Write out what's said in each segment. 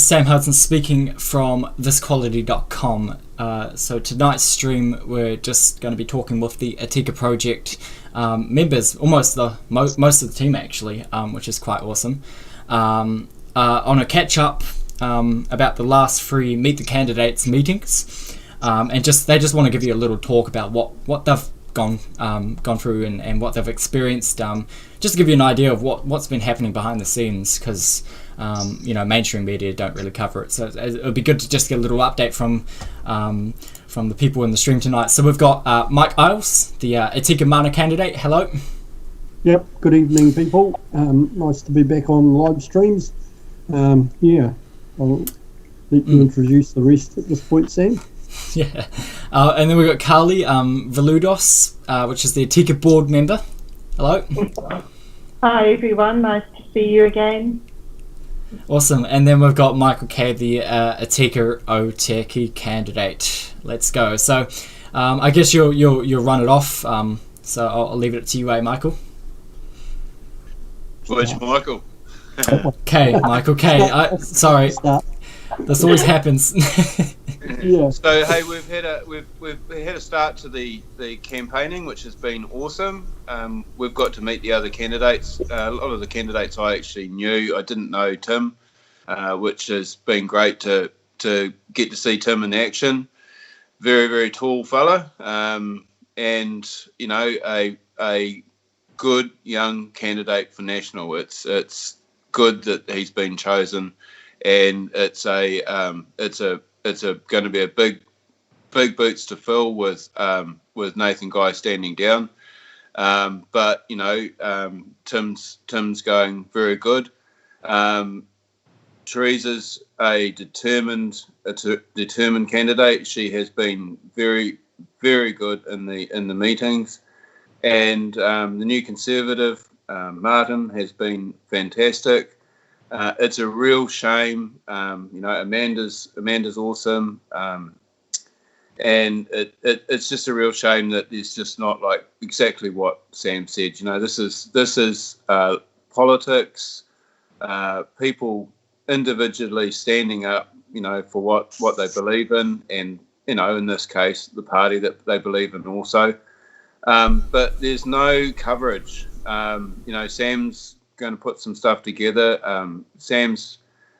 Sam Hudson speaking from thisquality.com. So tonight's stream, we're just going to be talking with the ATTICA project members, most of the team actually, which is quite awesome, on a catch-up about the last 3 Meet the Candidates meetings, and they just want to give you a little talk about what they've gone through and what they've experienced, just to give you an idea of what's been happening behind the scenes, because mainstream media don't really cover it. So it would be good to just get a little update from the people in the stream tonight. So we've got Mike Isles, the ATTICA Mana candidate. Hello. Yep. Good evening, people. Nice to be back on live streams. I'll let you introduce the rest at this point, Sam. Yeah. And then we've got Carly Veludos, which is the ATTICA board member. Hello. Hi, everyone. Nice to see you again. Awesome. And then we've got Michael Kay, the ATTICA Otaki candidate. Let's go. So I guess you'll run it off. So I'll leave it to you, Michael. Which Michael? Michael K. Sorry. This always happens. Yeah. So hey, we've had a start to the campaigning, which has been awesome. We've got to meet the other candidates. A lot of the candidates I actually knew. I didn't know Tim, which has been great to get to see Tim in action. Very, very tall fella, and a good young candidate for national. It's good that he's been chosen, and it's going to be a big boots to fill with Nathan Guy standing down. But Tim's going very good. Teresa's a determined candidate. She has been very, very good in the meetings, and the new Conservative Martin has been fantastic. It's a real shame. Amanda's awesome, and it's just a real shame that there's just not like exactly what Sam said. This is politics, people individually standing up, for what they believe in, and in this case, the party that they believe in also. But there's no coverage. Sam's going to put some stuff together.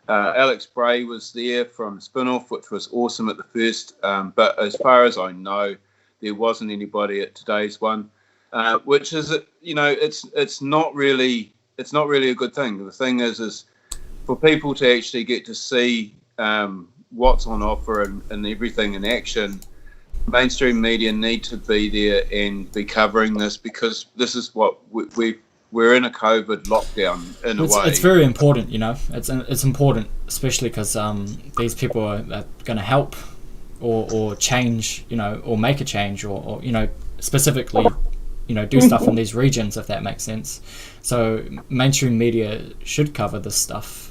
Alex Bray was there from Spinoff, which was awesome at the first, but as far as I know, there wasn't anybody at today's one, which is it's not really a good thing. The thing is for people to actually get to see what's on offer and everything in action. Mainstream media need to be there and be covering this, because this is what we're in a COVID lockdown in a way. It's very important, It's important, especially because these people are going to help or change, or make a change, or specifically, do stuff in these regions, if that makes sense. So mainstream media should cover this stuff.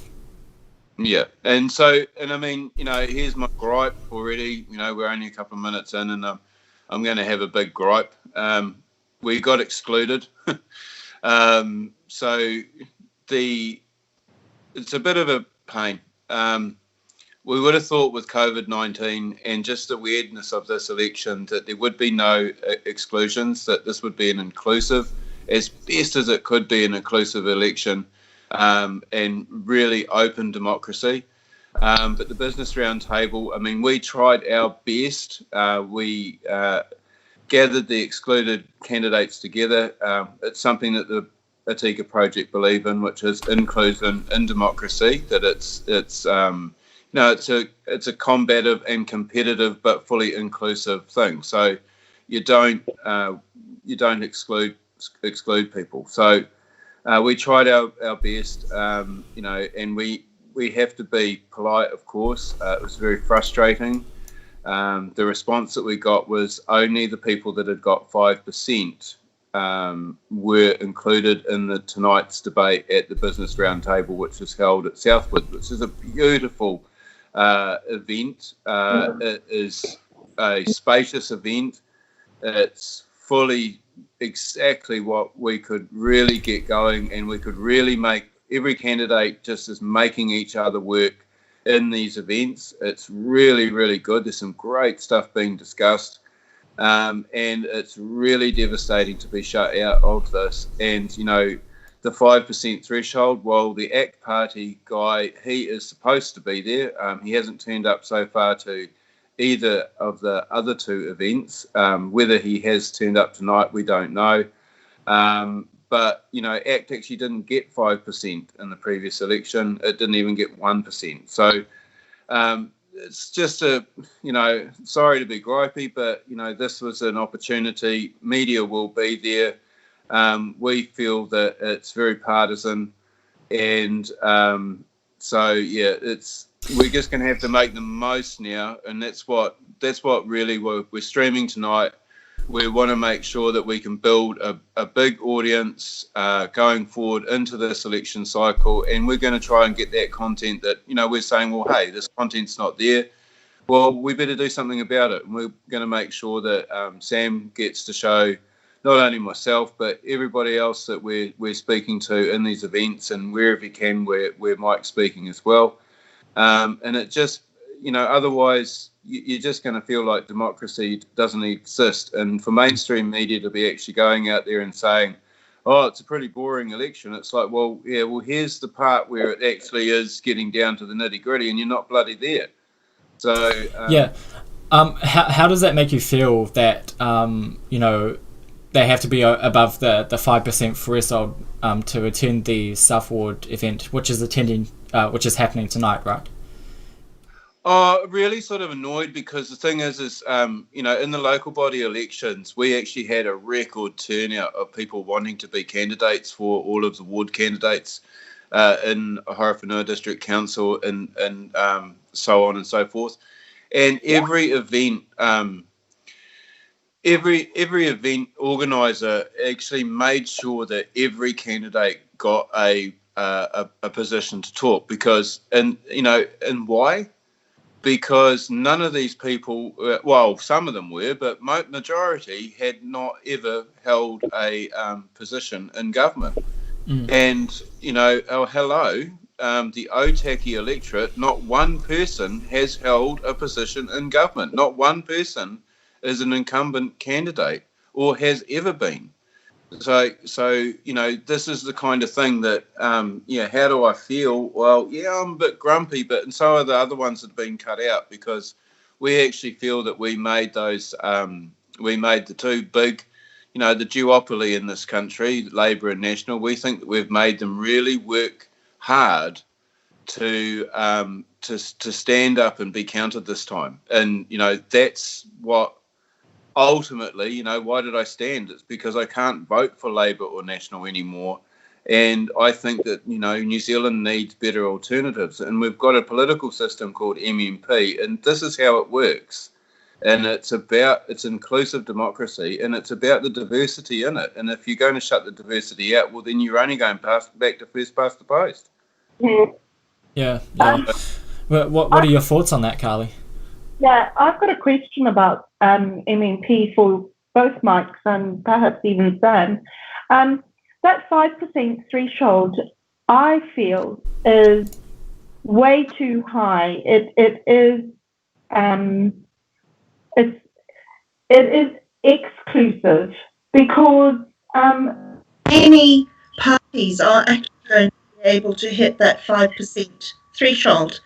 Yeah, and I mean, here's my gripe already. We're only a couple of minutes in, and I'm going to have a big gripe. We got excluded. So it's a bit of a pain. We would have thought with COVID-19 and just the weirdness of this election that there would be no exclusions, that this would be an inclusive, as best as it could be, an inclusive election, and really open democracy. But the Business Roundtable, I mean, we tried our best. We gathered the excluded candidates together. It's something that the ATTICA project believe in, which is inclusion in democracy. That it's a combative and competitive but fully inclusive thing. So you don't exclude people. So we tried our best, and we have to be polite, of course. It was very frustrating. The response that we got was only the people that had got 5% were included in tonight's debate at the Business Roundtable, which is held at Southwood, which is a beautiful event. It is a spacious event. It's fully exactly what we could really get going, and we could really make every candidate just as making each other work in these events. It's really, really good. There's some great stuff being discussed. And it's really devastating to be shut out of this. And, the 5% threshold, well, the ACT Party guy, he is supposed to be there. He hasn't turned up so far to either of the other two events. Whether he has turned up tonight, we don't know. But, ACT actually didn't get 5% in the previous election. It didn't even get 1%. So it's just sorry to be gripey, but, this was an opportunity. Media will be there. We feel that it's very partisan. And we're just going to have to make the most now. And that's what really we're streaming tonight. We want to make sure that we can build a big audience going forward into this election cycle, and we're going to try and get that content that, we're saying, well, hey, this content's not there. Well, we better do something about it. And we're going to make sure that Sam gets to show not only myself, but everybody else that we're speaking to in these events, and wherever he can, where Mike's speaking as well. And it just, otherwise you're just going to feel like democracy doesn't exist. And for mainstream media to be actually going out there and saying, oh, it's a pretty boring election, it's like, well, here's the part where it actually is getting down to the nitty gritty, and you're not bloody there. So how does that make you feel that they have to be above the 5% threshold to attend the South Ward event, which is happening tonight, right? Really sort of annoyed, because the thing is in the local body elections, we actually had a record turnout of people wanting to be candidates for all of the ward candidates in Horowhenua District Council and so on and so forth. And every event, every event organizer actually made sure that every candidate got a position to talk, because, and why? Because none of these people, some of them were, but majority had not ever held a position in government. And, hello, the ATTICA electorate, not one person has held a position in government. Not one person is an incumbent candidate or has ever been. So this is the kind of thing that, how do I feel? Well, I'm a bit grumpy, but and so are the other ones that have been cut out, because we actually feel that we made those, we made the two big, the duopoly in this country, Labour and National. We think that we've made them really work hard to stand up and be counted this time. And, that's what, ultimately, why did I stand? It's because I can't vote for Labour or National anymore. And I think that, New Zealand needs better alternatives. And we've got a political system called MMP, and this is how it works. And it's inclusive democracy, and it's about the diversity in it. And if you're going to shut the diversity out, well, then you're only going back to first past the post. Yeah. What are your thoughts on that, Carly? Yeah, I've got a question about MMP for both Mikes and perhaps even Sam. That 5% threshold, I feel, is way too high. It is exclusive, because many parties are actually going to be able to hit that 5% threshold.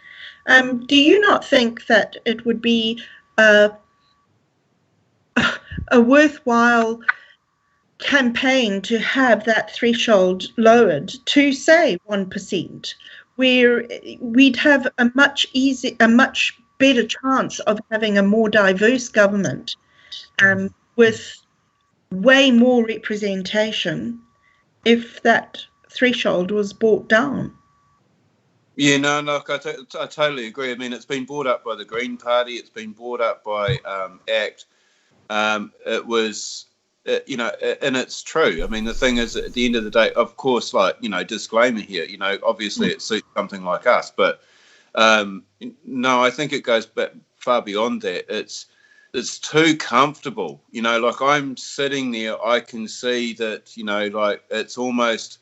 Do you not think that it would be a worthwhile campaign to have that threshold lowered to, say, 1%, where we'd have a much better chance of having a more diverse government with way more representation if that threshold was brought down? Yeah, no, look, I totally agree. I mean, it's been brought up by the Green Party. It's been brought up by ACT. It was, and it's true. I mean, the thing is, at the end of the day, of course, disclaimer here, obviously it suits something like us. But, no, I think it goes far beyond that. It's too comfortable. I'm sitting there, I can see that, it's almost...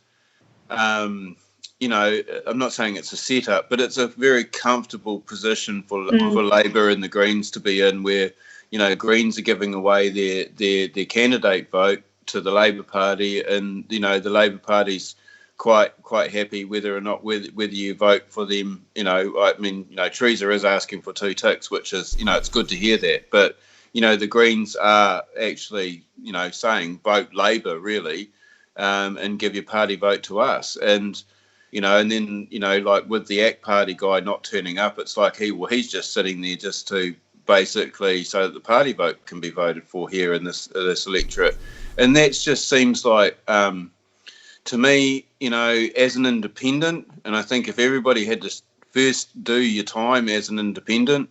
I'm not saying it's a setup, but it's a very comfortable position for Labor and the Greens to be in, where Greens are giving away their candidate vote to the Labor Party, and the Labor Party's quite happy whether or not whether you vote for them. Teresa is asking for 2 ticks, which is it's good to hear that, but the Greens are actually saying vote Labor really, and give your party vote to us, and then like with the ACT Party guy not turning up, it's like he's just sitting there just to basically so that the party vote can be voted for here in this electorate, and that just seems like to me, as an independent, and I think if everybody had to first do your time as an independent,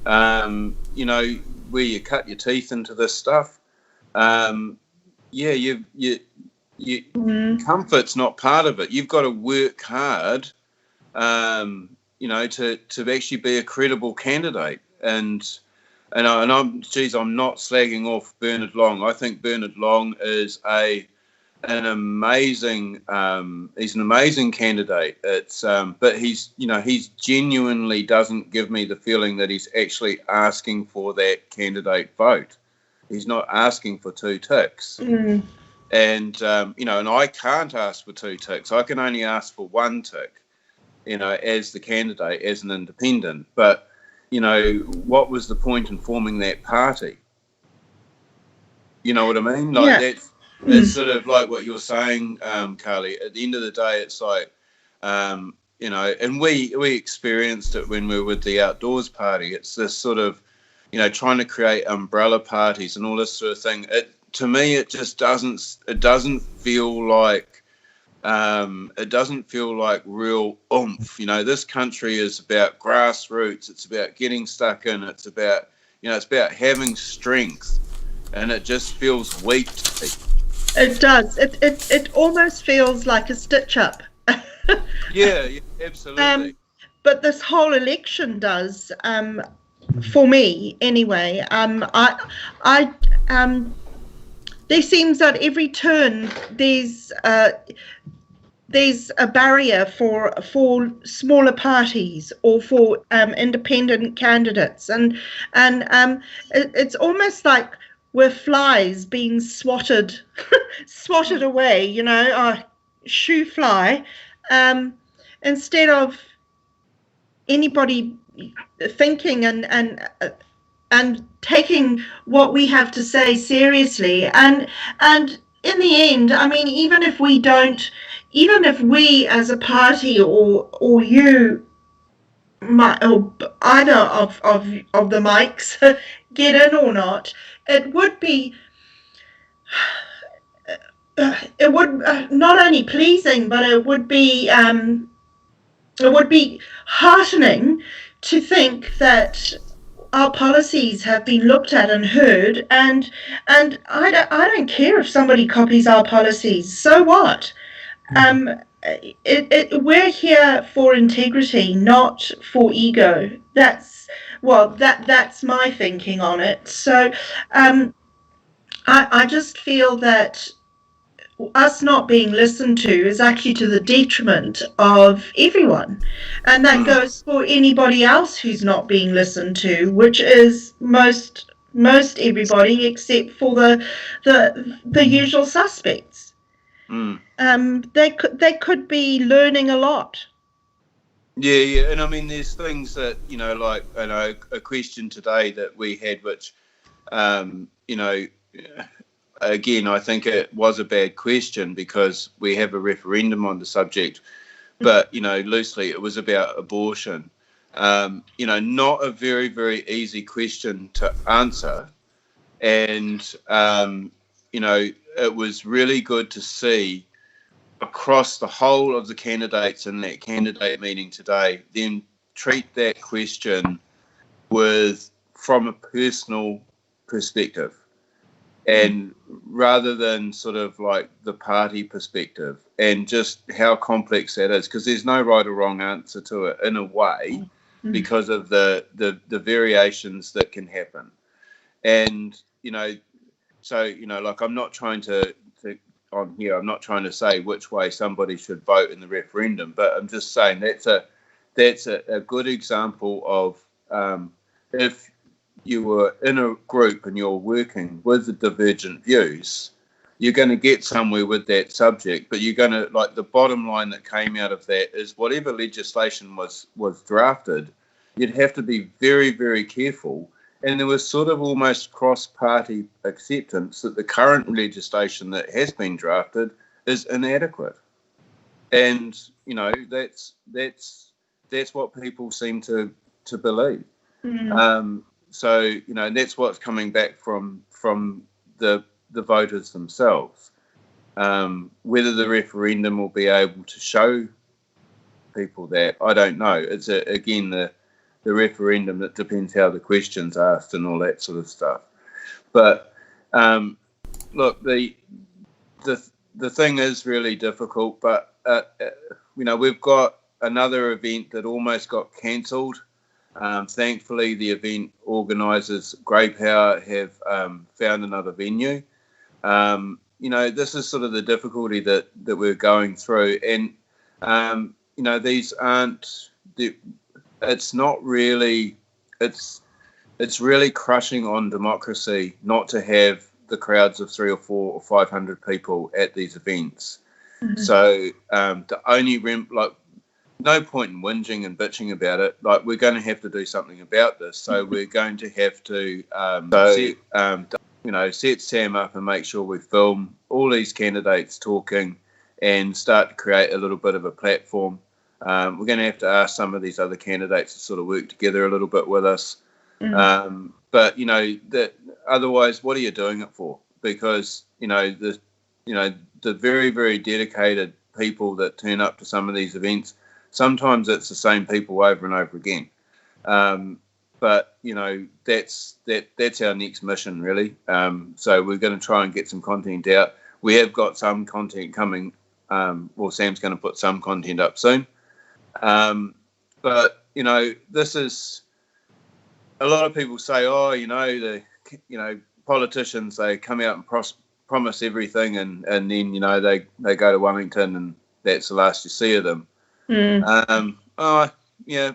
where you cut your teeth into this stuff, comfort's not part of it. You've got to work hard, to actually be a credible candidate. And I'm not slagging off Bernard Long. I think Bernard Long is an amazing candidate. It's but he's genuinely doesn't give me the feeling that he's actually asking for that candidate vote. He's not asking for 2 ticks. And and I can't ask for 2 ticks. I can only ask for 1 tick, as the candidate, as an independent. But what was the point in forming that party? You know what I mean? It's sort of like what you're saying, Carly. At the end of the day, it's like, and we experienced it when we were with the Outdoors Party. It's this sort of, trying to create umbrella parties and all this sort of thing. To me, it just doesn't. It doesn't feel like. It doesn't feel like real oomph. This country is about grassroots. It's about getting stuck in. It's about it's about having strength, and it just feels weak to me. It does. It almost feels like a stitch up. yeah, absolutely. But this whole election does, for me anyway. There seems at every turn there's a barrier for smaller parties or for independent candidates, and it's almost like we're flies being swatted away, shoo fly, instead of anybody thinking and taking what we have to say seriously. And in the end, I mean, even if we as a party or you, or either of the mics get in or not, it would not only pleasing, but it would be heartening to think that our policies have been looked at and heard, and I don't care if somebody copies our policies. So what? We're here for integrity, not for ego. That's my thinking on it. So I just feel that us not being listened to is actually to the detriment of everyone, and that goes for anybody else who's not being listened to, which is most everybody except for the usual suspects. They could be learning a lot. Yeah, and I mean, there's things that like a question today that we had, which again, I think it was a bad question because we have a referendum on the subject, but loosely it was about abortion. Not a very, very easy question to answer, and it was really good to see across the whole of the candidates in that candidate meeting today, them treat that question from a personal perspective, and rather than sort of like the party perspective, and just how complex that is, because there's no right or wrong answer to it in a way, because of the variations that can happen. And so like, I'm not trying to on here. I'm not trying to say which way somebody should vote in the referendum, but I'm just saying that's a good example of if you were in a group and you're working with the divergent views, you're going to get somewhere with that subject, but you're going to, like, the bottom line that came out of that is whatever legislation was drafted, you'd have to be very, very careful. And there was sort of almost cross-party acceptance that the current legislation that has been drafted is inadequate. And, you know, that's what people seem to believe. So, you know, that's what's coming back from the voters themselves. Whether the referendum will be able to show people that, I don't know. It's again the referendum that depends how the question's asked and all that sort of stuff. But look, the thing is really difficult. But you know, we've got another event that almost got cancelled. Thankfully, the event organisers, Grey Power, have found another venue. You know, this is sort of the difficulty that we're going through, and you know, these aren't. It's not really. It's really crushing on democracy not to have the crowds of 300 or 400 or 500 people at these events. So the only no point in whinging and bitching about it. Like, we're going to have to do something about this. So we're going to have to set Sam up and make sure we film all these candidates talking and start to create a little bit of a platform. We're going to have to ask some of these other candidates to sort of work together a little bit with us. But, you know, that otherwise, what are you doing it for? Because, you know, the very, very dedicated people that turn up to some of these events, sometimes it's the same people over and over again. But, you know, that's our next mission, really. So we're going to try and get some content out. We have got some content coming. Sam's going to put some content up soon. But, you know, this is... A lot of people say, politicians, they come out and promise everything and then, you know, they go to Wellington and that's the last you see of them. Yeah,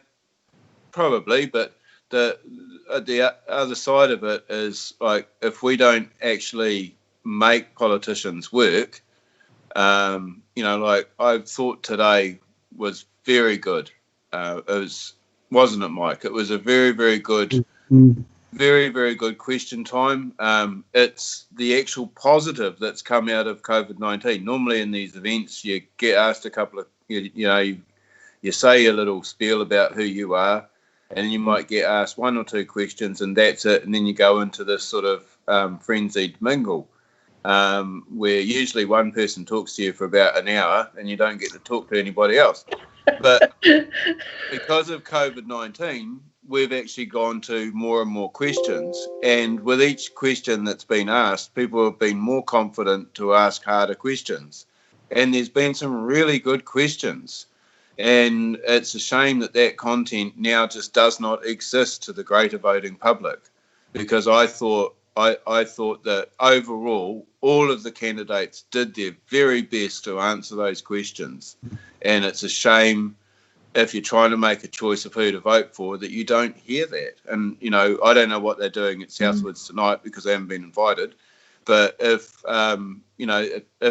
probably. But the other side of it is, like, if we don't actually make politicians work, you know, like I thought today was very good. Wasn't it, Mike? It was a very, very good, very, very good question time. It's the actual positive that's come out of COVID-19. Normally in these events, you get asked a couple of, you say a little spiel about who you are, and you might get asked one or two questions, and that's it. And then you go into this sort of frenzied mingle, where usually one person talks to you for about an hour, and you don't get to talk to anybody else. But because of COVID-19, we've actually gone to more and more questions. And with each question that's been asked, people have been more confident to ask harder questions. And there's been some really good questions. And it's a shame that content now just does not exist to the greater voting public, because I thought that overall all of the candidates did their very best to answer those questions. And it's a shame if you're trying to make a choice of who to vote for that you don't hear that. And, you know, I don't know what they're doing at Southwoods tonight because they haven't been invited. But if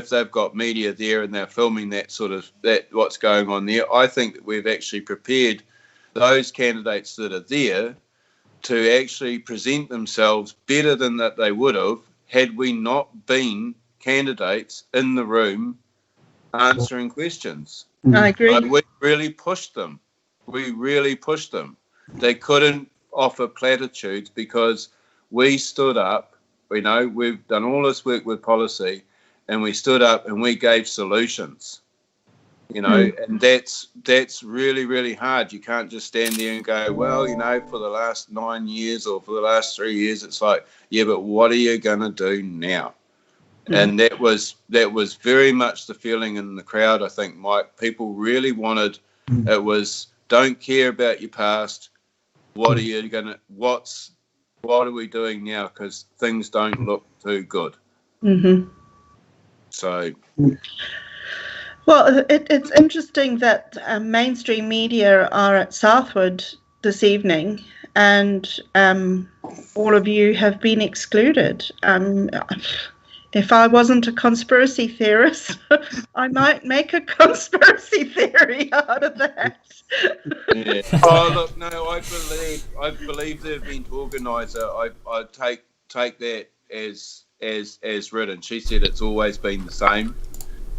they've got media there and they're filming what's going on there, I think that we've actually prepared those candidates that are there to actually present themselves better than that they would have had we not been candidates in the room answering questions. I agree. We really pushed them. They couldn't offer platitudes because we stood up. You know, we've done all this work with policy, and we stood up and we gave solutions. You know, and that's really, really hard. You can't just stand there and go, well, you know, for the last 9 years or for the last 3 years, it's like, yeah, but what are you going to do now? And that was very much the feeling in the crowd, I think, Mike. People really wanted, it was, don't care about your past. What are we doing now? Because things don't look too good. So, Well, it's interesting that mainstream media are at Southwood this evening, and all of you have been excluded. If I wasn't a conspiracy theorist, I might make a conspiracy theory out of that. yeah. Oh, look, no, I believe the event organizer. I take that as written. She said it's always been the same.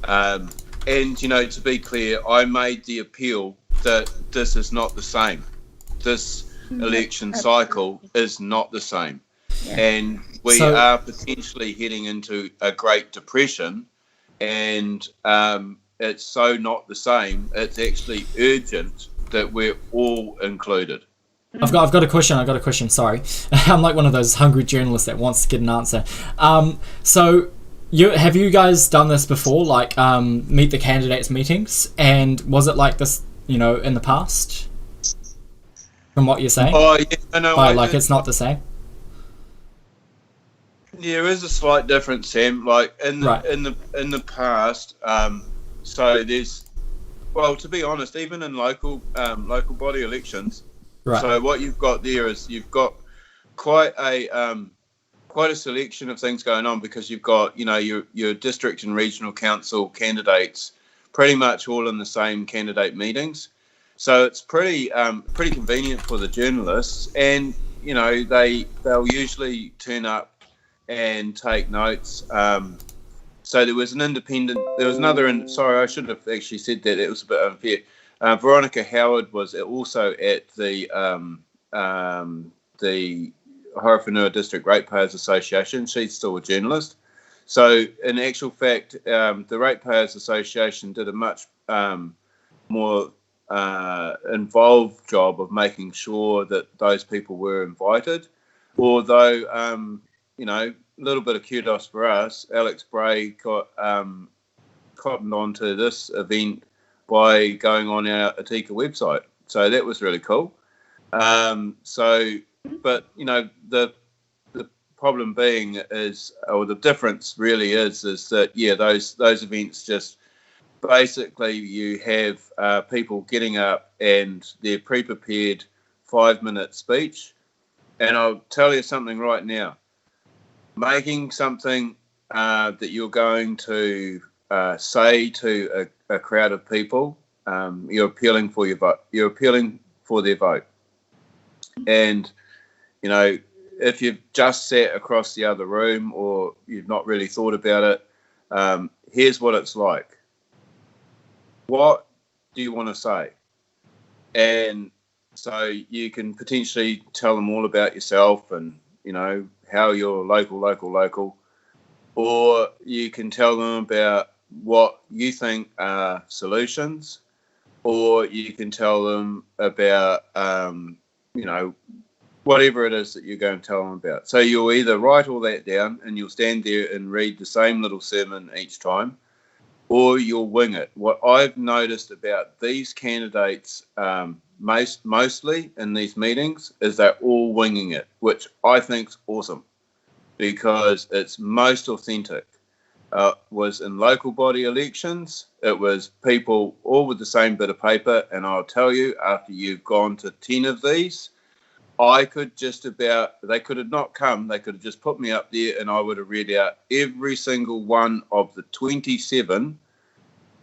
And to be clear, I made the appeal that this is not the same. This election cycle is not the same. Yeah. And we are potentially heading into a Great Depression, and it's so not the same. It's actually urgent that we're all included. I've got a question. Sorry, I'm like one of those hungry journalists that wants to get an answer. So, have you guys done this before? Like, meet the candidates meetings, and was it like this? In the past, from what you're saying? Oh yeah, no, it's not the same. There is a slight difference, Sam. Like in the past, so there's, well, to be honest, even in local body elections. Right. So what you've got there is you've got quite a selection of things going on, because you've got your district and regional council candidates pretty much all in the same candidate meetings. So it's pretty convenient for the journalists, and they'll usually turn up and take notes. So there was another. Sorry, I should have actually said that. It was a bit unfair. Veronica Howard was also at the Horowhenua District Ratepayers Association. She's still a journalist. So in actual fact, the Ratepayers Association did a much more involved job of making sure that those people were invited. Although, a little bit of kudos for us, Alex Bray cottoned onto this event by going on our ATTICA website. So that was really cool. But the problem being is, or the difference really is that those events just basically you have people getting up and they're pre-prepared 5-minute speech. And I'll tell you something right now. Making something that you're going to say to a crowd of people, you're appealing for your vote. You're appealing for their vote. And, if you've just sat across the other room or you've not really thought about it, here's what it's like. What do you want to say? And so you can potentially tell them all about yourself and, how you're local, or you can tell them about what you think are solutions, or you can tell them about, whatever it is that you're going to tell them about. So you'll either write all that down and you'll stand there and read the same little sermon each time, or you'll wing it. What I've noticed about these candidates mostly in these meetings is they're all winging it, which I think's awesome because it's most authentic. Was in local body elections, it was people all with the same bit of paper, and I'll tell you, after you've gone to 10 of these, they could have not come, they could have just put me up there and I would have read out every single one of the 27.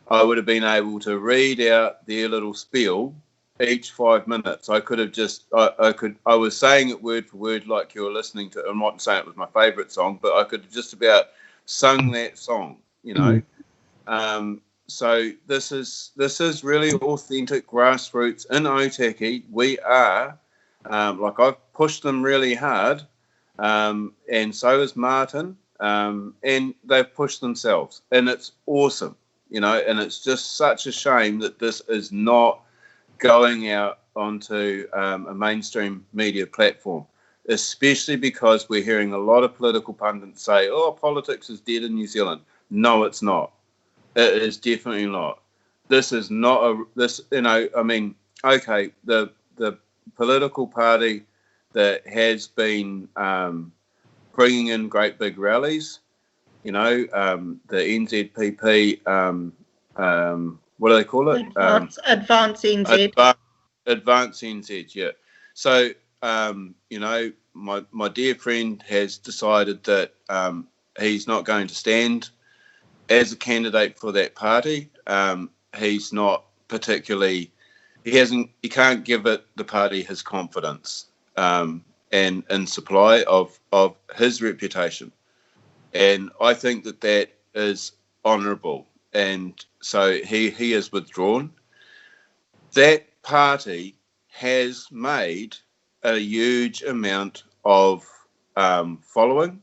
I would have been able to read out their little spiel each 5 minutes. I could have just, I was saying it word for word like you were listening to, I'm not saying it was my favourite song, but I could have just about sung that song, So this is really authentic grassroots in Otaki. We are, I've pushed them really hard, and so has Martin, and they've pushed themselves, and it's awesome, and it's just such a shame that this is not going out onto a mainstream media platform, especially because we're hearing a lot of political pundits say, oh, politics is dead in New Zealand. No, it's not. It is definitely not. This is not okay, the political party that has been bringing in great big rallies, the NZPP, what do they call it? Advance NZ. Advance NZ, yeah. So, my dear friend has decided that he's not going to stand as a candidate for that party. He's not particularly, he can't give the party his confidence and supply of his reputation. And I think that is honourable. And so he is withdrawn. That party has made a huge amount of following.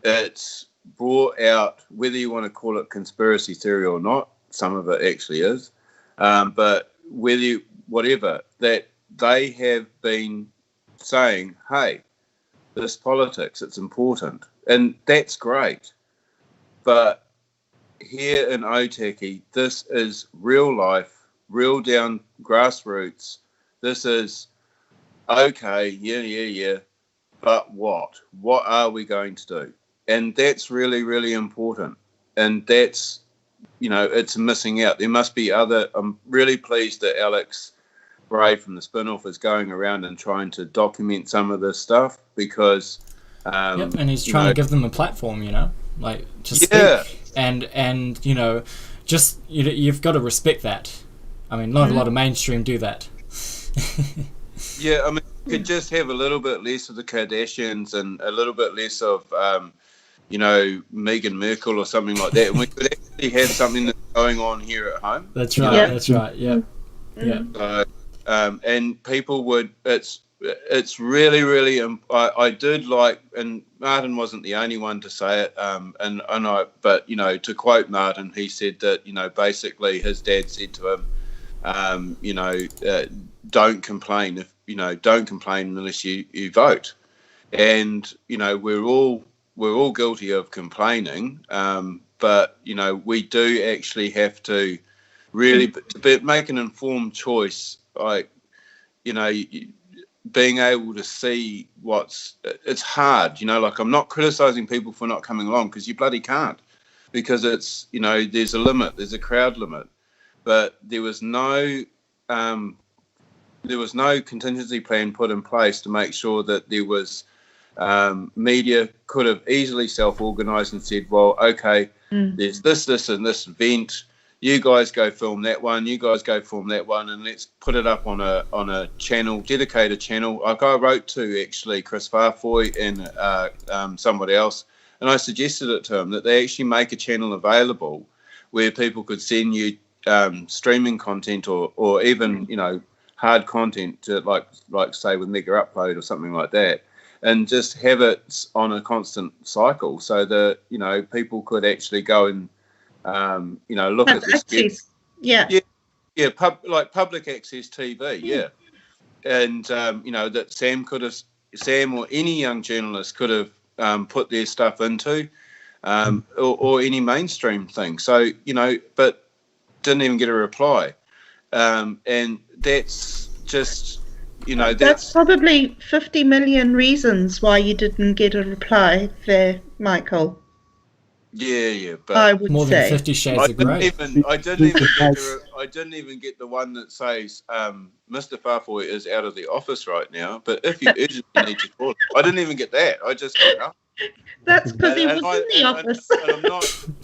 It's brought out, whether you want to call it conspiracy theory or not, some of it actually is, but whatever, that they have been saying, hey, this politics, it's important. And that's great. But here in ATTICA, this is real life, real down grassroots. This is, okay, yeah, but what? What are we going to do? And that's really, really important. And that's, it's missing out. There must be I'm really pleased that Alex Bray from the Spin-Off is going around and trying to document some of this stuff because... and he's trying to give them a platform, like, to speak. And just, you've got to respect that. I mean, not a lot of mainstream do that. Yeah, I mean, you could just have a little bit less of the Kardashians and a little bit less of, Meghan Merkel or something like that. And we could actually have something that's going on here at home. That's right, that's right, yeah. Yeah. So, and people would, it's really, really, I did like, and Martin wasn't the only one to say it, but, to quote Martin, he said that, basically his dad said to him, don't complain don't complain unless you vote. And, we're all guilty of complaining, but, we do actually have to really make an informed choice, like, being able to see it's hard, like, I'm not criticizing people for not coming along because you bloody can't, because it's, there's a limit, there's a crowd limit, but there was no contingency plan put in place to make sure that there was media could have easily self-organized and said, well, okay, there's this and this event, you guys go film that one, you guys go film that one, and let's put it up on a channel, dedicated channel. Like I wrote to actually Chris Farfoy and somebody else, and I suggested it to him that they actually make a channel available where people could send you streaming content or even hard content to like say with Mega Upload or something like that, and just have it on a constant cycle so that people could actually go and look at this. Public access TV, and that Sam or any young journalist could have put their stuff into, or any mainstream thing. So but didn't even get a reply, and that's just that's probably 50 million reasons why you didn't get a reply there, Michael. Yeah, but I would more say than 50 Shades of Grey. I didn't even get the one that says Mr. Farfoy is out of the office right now, but if you urgently need to call, I didn't even get that. I just got up. That's because he was in the office. And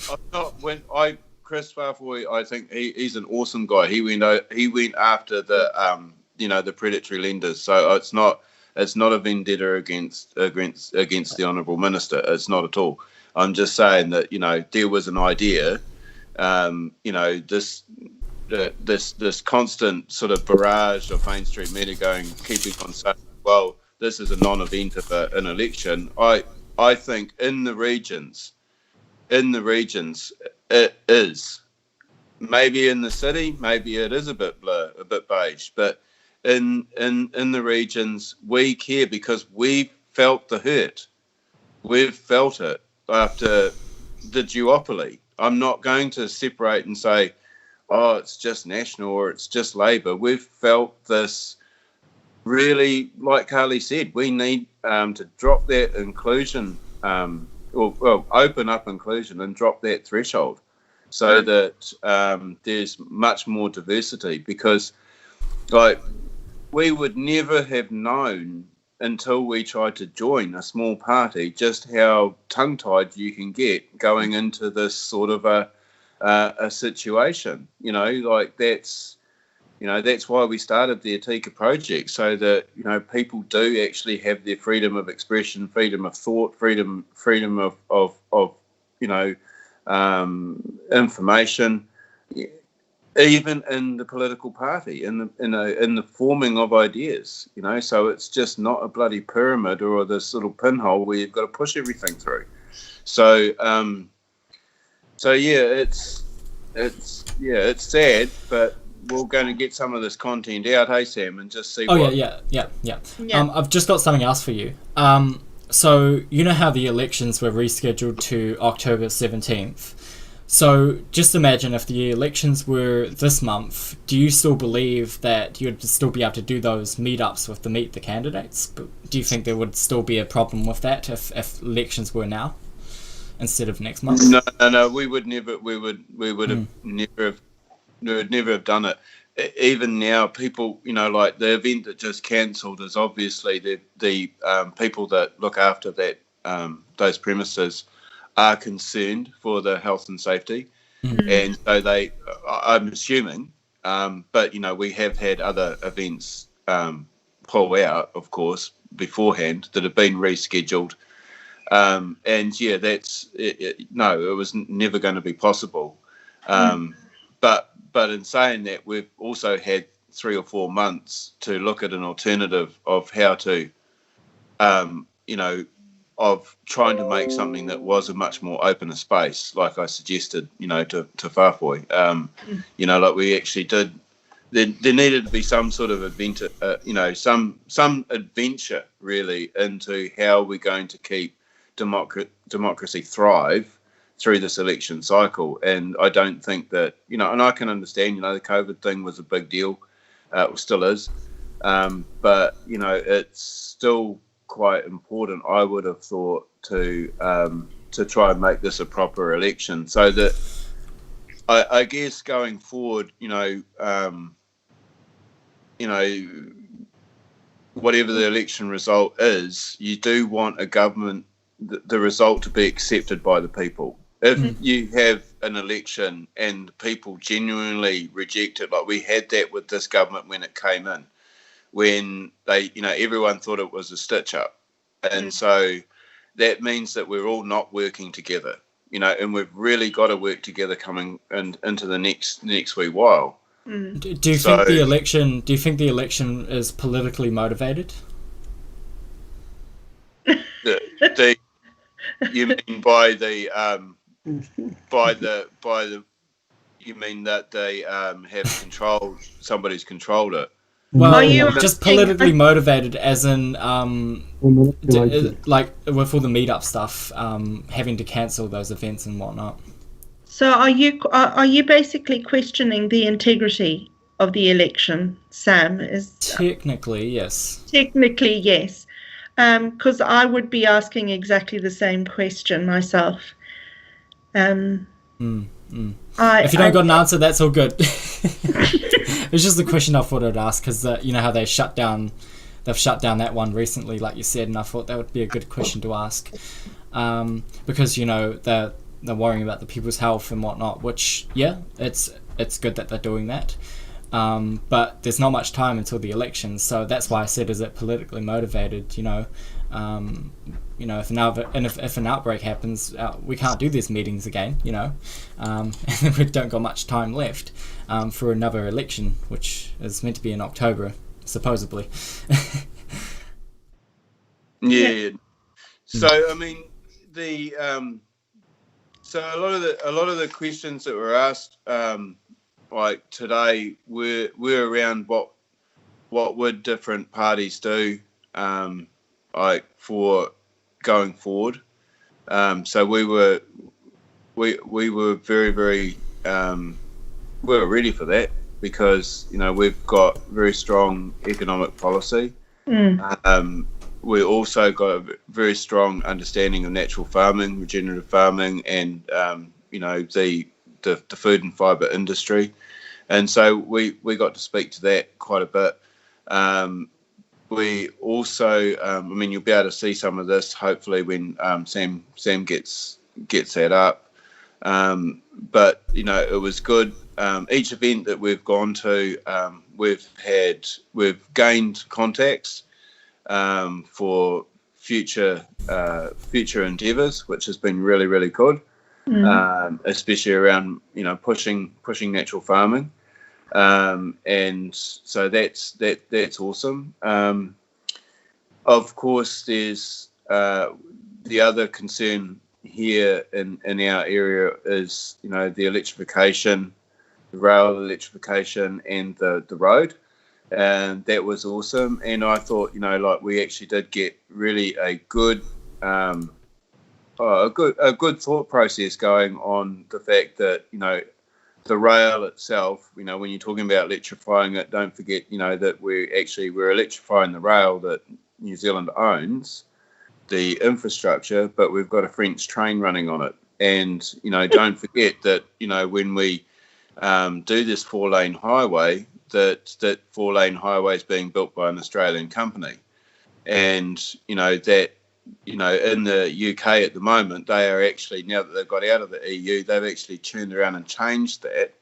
I'm not when Chris Farfoy, I think he's an awesome guy. He went after the the predatory lenders. So it's not a vendetta against the Honourable Minister. It's not at all. I'm just saying that there was an idea, this constant sort of barrage of mainstream media keeping on saying, well, this is a non-event of an election. I think in the regions it is. Maybe in the city, maybe it is a bit blur, a bit beige, but in the regions we care because we've felt the hurt. We've felt it after the duopoly. I'm not going to separate and say, oh, it's just National or it's just Labour. We've felt this really, like Carly said, we need to drop that inclusion well, open up inclusion and drop that threshold so that there's much more diversity, because like we would never have known until we tried to join a small party just how tongue-tied you can get going into this sort of a situation. Like that's why we started the ATTICA project, so that people do actually have their freedom of expression, freedom of thought, freedom of information, even in the political party, in the forming of ideas. So it's just not a bloody pyramid or this little pinhole where you've got to push everything through. So yeah, it's sad, but we're going to get some of this content out, hey Sam, and just see. Yeah. I've just got something else for you. So you know how the elections were rescheduled to October 17th. So just imagine if the elections were this month, do you still believe that you'd still be able to do those meetups with Meet the candidates? But do you think there would still be a problem with that if elections were now instead of next month? No, we would never have never have done it. Even now, people, like the event that just cancelled is obviously the people that look after that those premises are concerned for the health and safety, and so I'm assuming, but we have had other events pull out, of course, beforehand that have been rescheduled, and yeah, that's it, no, it was never going to be possible, but in saying that, we've also had 3 or 4 months to look at an alternative of how to, of trying to make something that was a much more open space, like I suggested, to Whāwhoi. Like we actually did. There needed to be some sort of adventure, some adventure really into how we're going to keep democracy thrive through this election cycle. And I don't think that, and I can understand, the COVID thing was a big deal, it still is, but it's still quite important, I would have thought, to try and make this a proper election, so that I guess going forward, whatever the election result is, you do want a government, the result to be accepted by the people. If you have an election and people genuinely reject it, like we had that with this government when it came in, when they, everyone thought it was a stitch up. And so that means that we're all not working together, and we've really got to work together coming into the next wee while. Do you think the election is politically motivated? You mean by the you mean that they have controlled, somebody's controlled it? Well, just politically motivated, as in, like with all the meetup stuff, having to cancel those events and whatnot. So, are you basically questioning the integrity of the election, Sam? Technically, yes. Technically, yes. Because I would be asking exactly the same question myself. If you don't got an answer, that's all good. It's just a question I thought I'd ask, because how they've shut down that one recently, like you said, and I thought that would be a good question to ask, because they're worrying about the people's health and whatnot, which it's good that they're doing that, but there's not much time until the election, so that's why I said, is it politically motivated? If an outbreak happens, we can't do these meetings again, and we don't got much time left for another election, which is meant to be in October, supposedly. Yeah. So I mean, so a lot of the questions that were asked, like today, were around what would different parties do, like for going forward. So we were very, very we were ready for that, because we've got very strong economic policy, we also got a very strong understanding of natural farming, regenerative farming, and the food and fibre industry, and so we got to speak to that quite a bit. We also, you'll be able to see some of this hopefully when Sam gets that up. But it was good. Each event that we've gone to, we've gained contacts for future endeavours, which has been really, really good. Especially around pushing natural farming. And so that's awesome. Of course, there's the other concern here in our area is the electrification, the rail electrification, and the road, and that was awesome. And I thought we actually did get really a good thought process going on the fact that the rail itself, when you're talking about electrifying it, don't forget, that we're electrifying the rail that New Zealand owns, the infrastructure, but we've got a French train running on it. And, don't forget that, when we do this 4-lane highway, that 4-lane highway is being built by an Australian company. And, that, in the UK at the moment, they are actually, now that they've got out of the EU, they've actually turned around and changed that,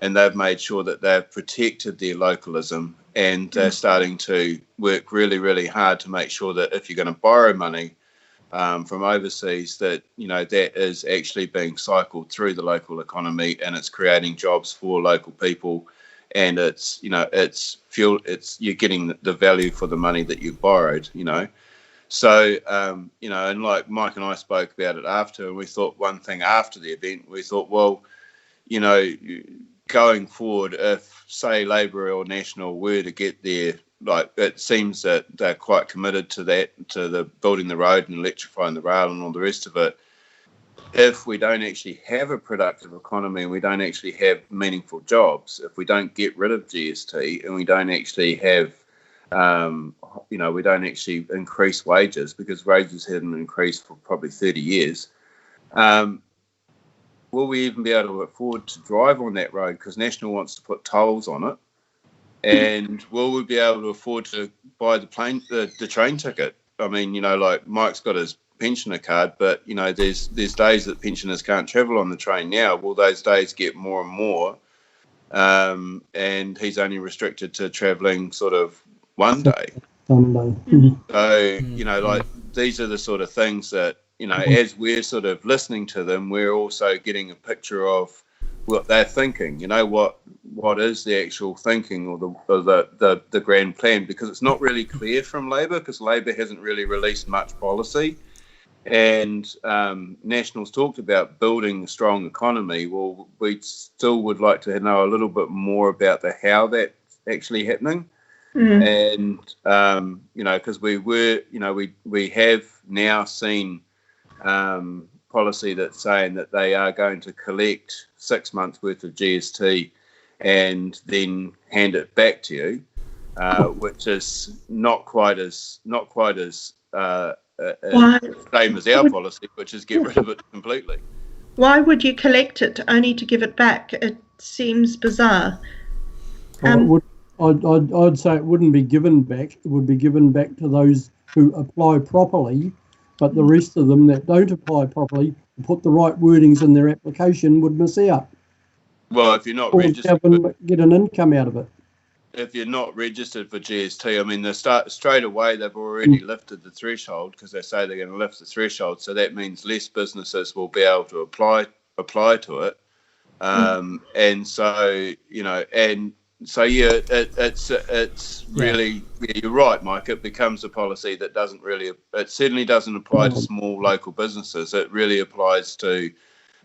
and they've made sure that they've protected their localism, and they're starting to work really, really hard to make sure that if you're going to borrow money from overseas, that that is actually being cycled through the local economy, and it's creating jobs for local people, and it's you're getting the value for the money that you've borrowed. So, and like Mike and I spoke about it after, and we thought one thing after the event, we thought, well, going forward, if, say, Labour or National were to get there, it seems that they're quite committed to that, to the building the road and electrifying the rail and all the rest of it. If we don't actually have a productive economy and we don't actually have meaningful jobs, if we don't get rid of GST and we don't actually have we don't actually increase wages, because wages hadn't increased for probably 30 years. Will we even be able to afford to drive on that road? Because National wants to put tolls on it. And will we be able to afford to buy the train ticket? I mean, like Mike's got his pensioner card, but, there's days that pensioners can't travel on the train now. Will those days get more and more? And he's only restricted to travelling sort of one day. So, these are the sort of things that, as we're sort of listening to them, we're also getting a picture of what they're thinking, what is the actual thinking or the grand plan, because it's not really clear from Labour, because Labour hasn't really released much policy. And Nationals talked about building a strong economy. Well, we still would like to know a little bit more about the how that's actually happening. And because we have now seen policy that's saying that they are going to collect 6 months worth of GST and then hand it back to you, which is not quite as same as our policy, which is get rid of it completely. Why would you collect it only to give it back? It seems bizarre. I'd say it wouldn't be given back. It would be given back to those who apply properly, but the rest of them that don't apply properly, put the right wordings in their application, would miss out. Well, if you're not registered, get an income out of it. If you're not registered for GST, I mean, they start straight away. They've already lifted the threshold, because they say they're going to lift the threshold. So that means less businesses will be able to apply to it, and so it's really, you're right, Mike. It becomes a policy that it certainly doesn't apply to small local businesses. It really applies to,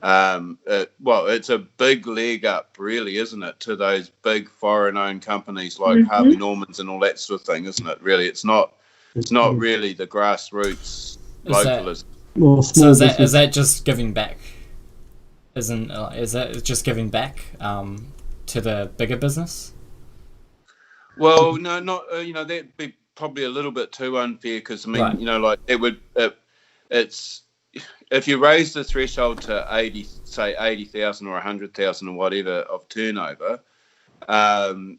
it's a big leg up, really, isn't it, to those big foreign-owned companies like Harvey Norman's and all that sort of thing, isn't it? Really, it's not really the grassroots localism. So is that just giving back? Is that just giving back to the bigger business? Well, no, not that'd be probably a little bit too unfair, because I mean, Right. you know, like it's if you raise the threshold to 80,000 or 100,000 or whatever of turnover,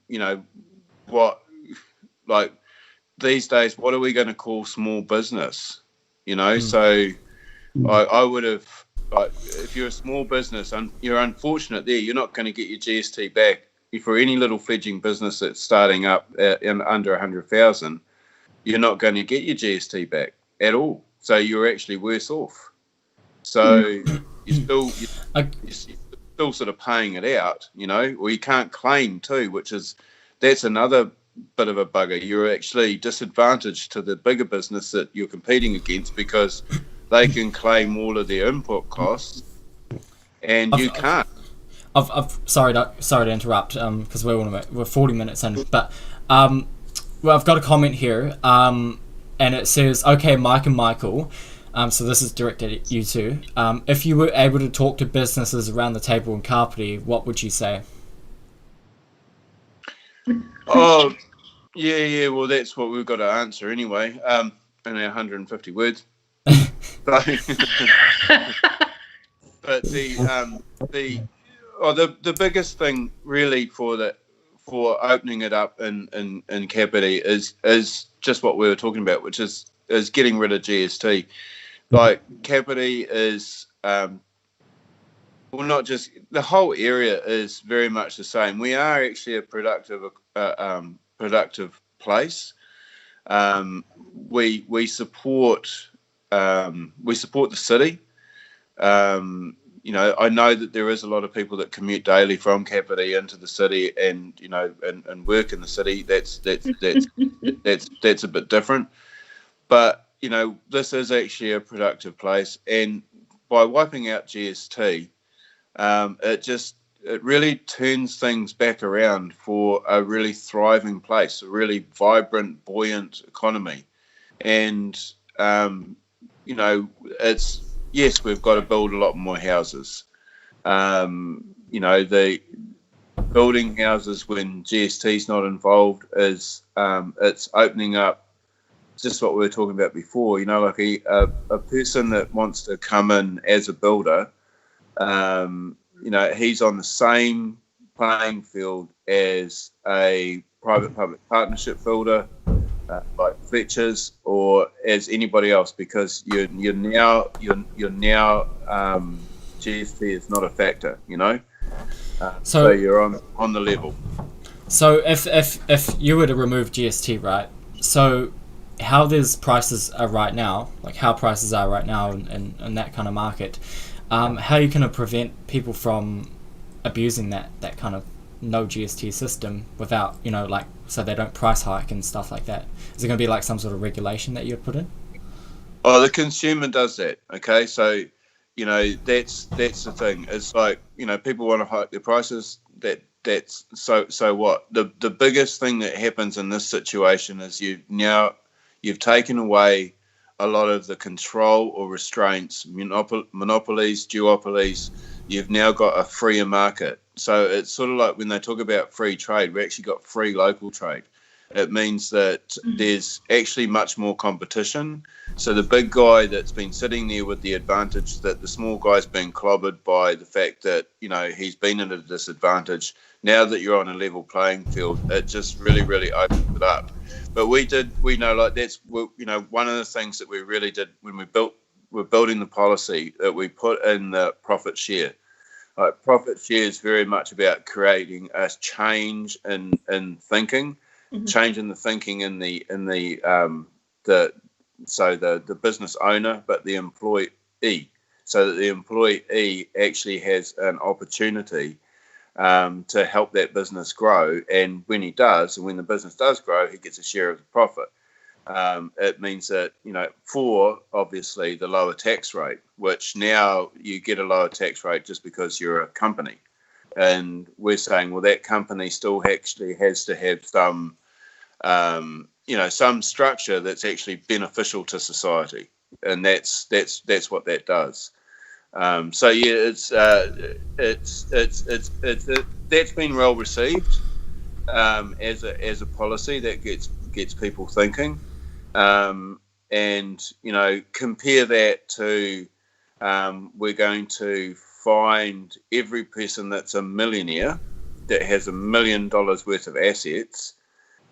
you know, what, like these days, what are we going to call small business? You know, so I would have, like, if you're a small business and you're unfortunate there, you're not going to get your GST back. For any little fledgling business that's starting up in under 100,000, you're not going to get your GST back at all. So you're actually worse off. So you're still sort of paying it out, you know, or you can't claim too, that's another bit of a bugger. You're actually disadvantaged to the bigger business that you're competing against, because they can claim all of their input costs and you can't. Sorry to interrupt, because we're 40 minutes in, but well, I've got a comment here, and it says, "Okay, Mike and Michael." So this is directed at you two. If you were able to talk to businesses around the table in Kapiti, what would you say? Oh, yeah. Well, that's what we've got to answer anyway, in our 150 words. But the biggest thing really for opening it up in Kapiti is just what we were talking about, which is getting rid of GST. Like Kapiti is well, not just the whole area is very much the same. We are actually a productive place. We support the city. You know, I know that there is a lot of people that commute daily from Kapiti into the city, and you know, and work in the city. That's a bit different. But you know, this is actually a productive place, and by wiping out GST, it really turns things back around for a really thriving place, a really vibrant, buoyant economy. And you know, yes, we've got to build a lot more houses. You know, the building houses when GST is not involved is it's opening up just what we were talking about before. You know, like a person that wants to come in as a builder, you know, he's on the same playing field as a private-public partnership builder, like Fletcher's, or as anybody else, because you're now GST is not a factor, you know. So you're on the level. So if you were to remove GST, right? So how prices are right now in that kind of market, how are you going to prevent people from abusing that kind of no GST system without, you know, like, so they don't price hike and stuff like that? Is there going to be like some sort of regulation that you'd put in? Oh, the consumer does that. Okay, so you know, that's the thing. It's like, you know, people want to hike their prices. That's so what? The biggest thing that happens in this situation is you've taken away a lot of the control or restraints, monopolies, duopolies. You've now got a freer market. So it's sort of like when they talk about free trade, we actually got free local trade. It means that there's actually much more competition. So the big guy that's been sitting there with the advantage that the small guy's been clobbered by the fact that, you know, he's been at a disadvantage. Now that you're on a level playing field, it just really, really opens it up. But we know, like, that's, you know, one of the things that we really did when we're building the policy, that we put in the profit share. Like, profit share is very much about creating a change in thinking. Change in the thinking in the business owner, but the employee, so that the employee actually has an opportunity to help that business grow. And when he does, and when the business does grow, he gets a share of the profit. It means that, you know, for obviously the lower tax rate, which now you get a lower tax rate just because you're a company. And we're saying, well, that company still actually has to have some, you know, some structure that's actually beneficial to society, and that's what that does. So yeah, that's been well received as a policy that gets gets people thinking. And, you know, compare that to we're going to find every person that's a millionaire that has $1 million worth of assets,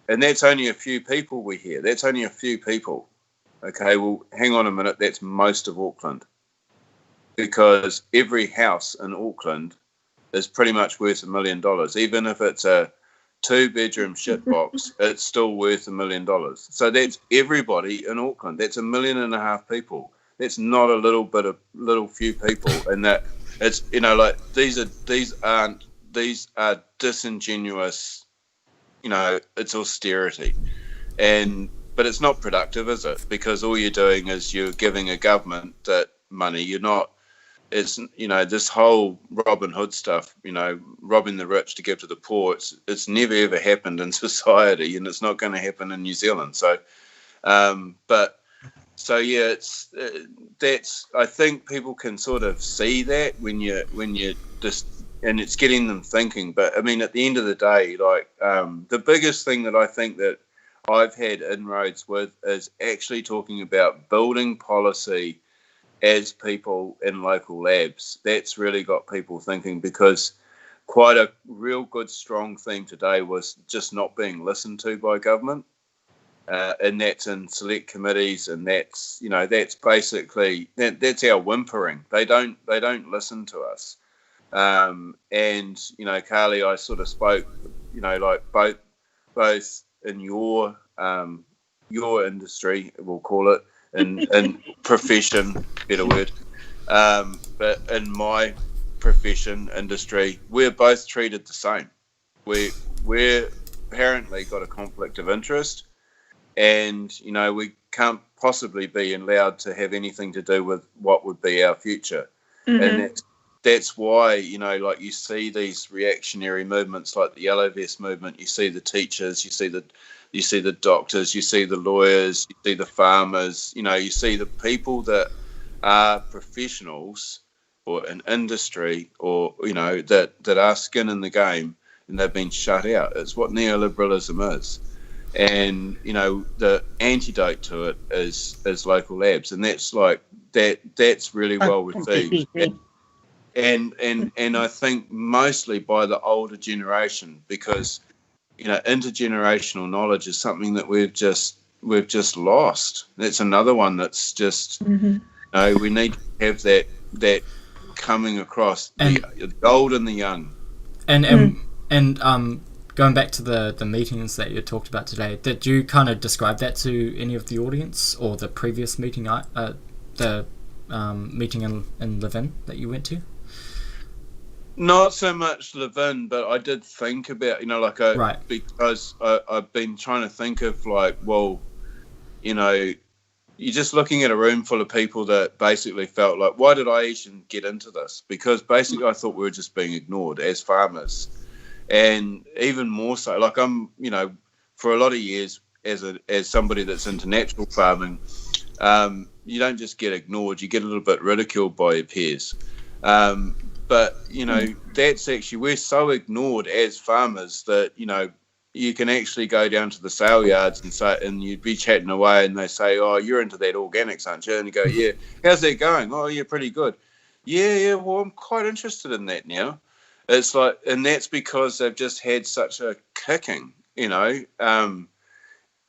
and that's only a few people we hear. That's only a few people. Okay, well, hang on a minute. That's most of Auckland, because every house in Auckland is pretty much worth $1 million. Even if it's a 2-bedroom shitbox, it's still worth $1 million. So that's everybody in Auckland. That's 1.5 million people. That's not a little few people. And that it's, you know, like these are disingenuous, you know, it's austerity. But it's not productive, is it? Because all you're doing is you're giving a government that money. You're not, it's, you know, this whole Robin Hood stuff, you know, robbing the rich to give to the poor, it's never ever happened in society, and it's not going to happen in New Zealand. So, yeah, it's that's, I think people can sort of see that when you just, and it's getting them thinking. But I mean, at the end of the day, like the biggest thing that I think that I've had inroads with is actually talking about building policy as people in local labs. That's really got people thinking, because quite a real good strong theme today was just not being listened to by government, and that's in select committees, and that's, you know, that's basically that's our whimpering. They don't listen to us. And you know, Carly, I sort of spoke, you know, like both in your industry, we'll call it, in profession, better word, but in my profession, industry, we're both treated the same. We're apparently got a conflict of interest, and you know, we can't possibly be allowed to have anything to do with what would be our future. And that's why, you know, like you see these reactionary movements like the Yellow Vest movement. You see the teachers, you see the doctors, you see the lawyers, you see the farmers, you know, you see the people that are professionals or in industry, or, you know, that are skin in the game, and they've been shut out. It's what neoliberalism is. And, you know, the antidote to it is local labs. And that's like, that's really well received. And I think mostly by the older generation, because, you know, intergenerational knowledge is something that we've just lost. That's another one that's just, you know, we need to have that coming across, the old and the young. And going back to the meetings that you talked about today, did you kind of describe that to any of the audience, or the previous meeting, the meeting in Levin that you went to? Not so much Levin, but I did think about, you know, like because I've been trying to think of, like, well, you know, you're just looking at a room full of people that basically felt like, why did I even get into this? Because basically I thought we were just being ignored as farmers. And even more so, like, I'm, you know, for a lot of years as somebody that's into natural farming, you don't just get ignored, you get a little bit ridiculed by your peers. But, you know, that's actually, we're so ignored as farmers that, you know, you can actually go down to the sale yards and say, and you'd be chatting away, and they say, oh, you're into that organics, aren't you? And you go, yeah. How's that going? Oh, yeah, pretty good. Yeah, well, I'm quite interested in that now. It's like, and that's because they've just had such a kicking, you know, and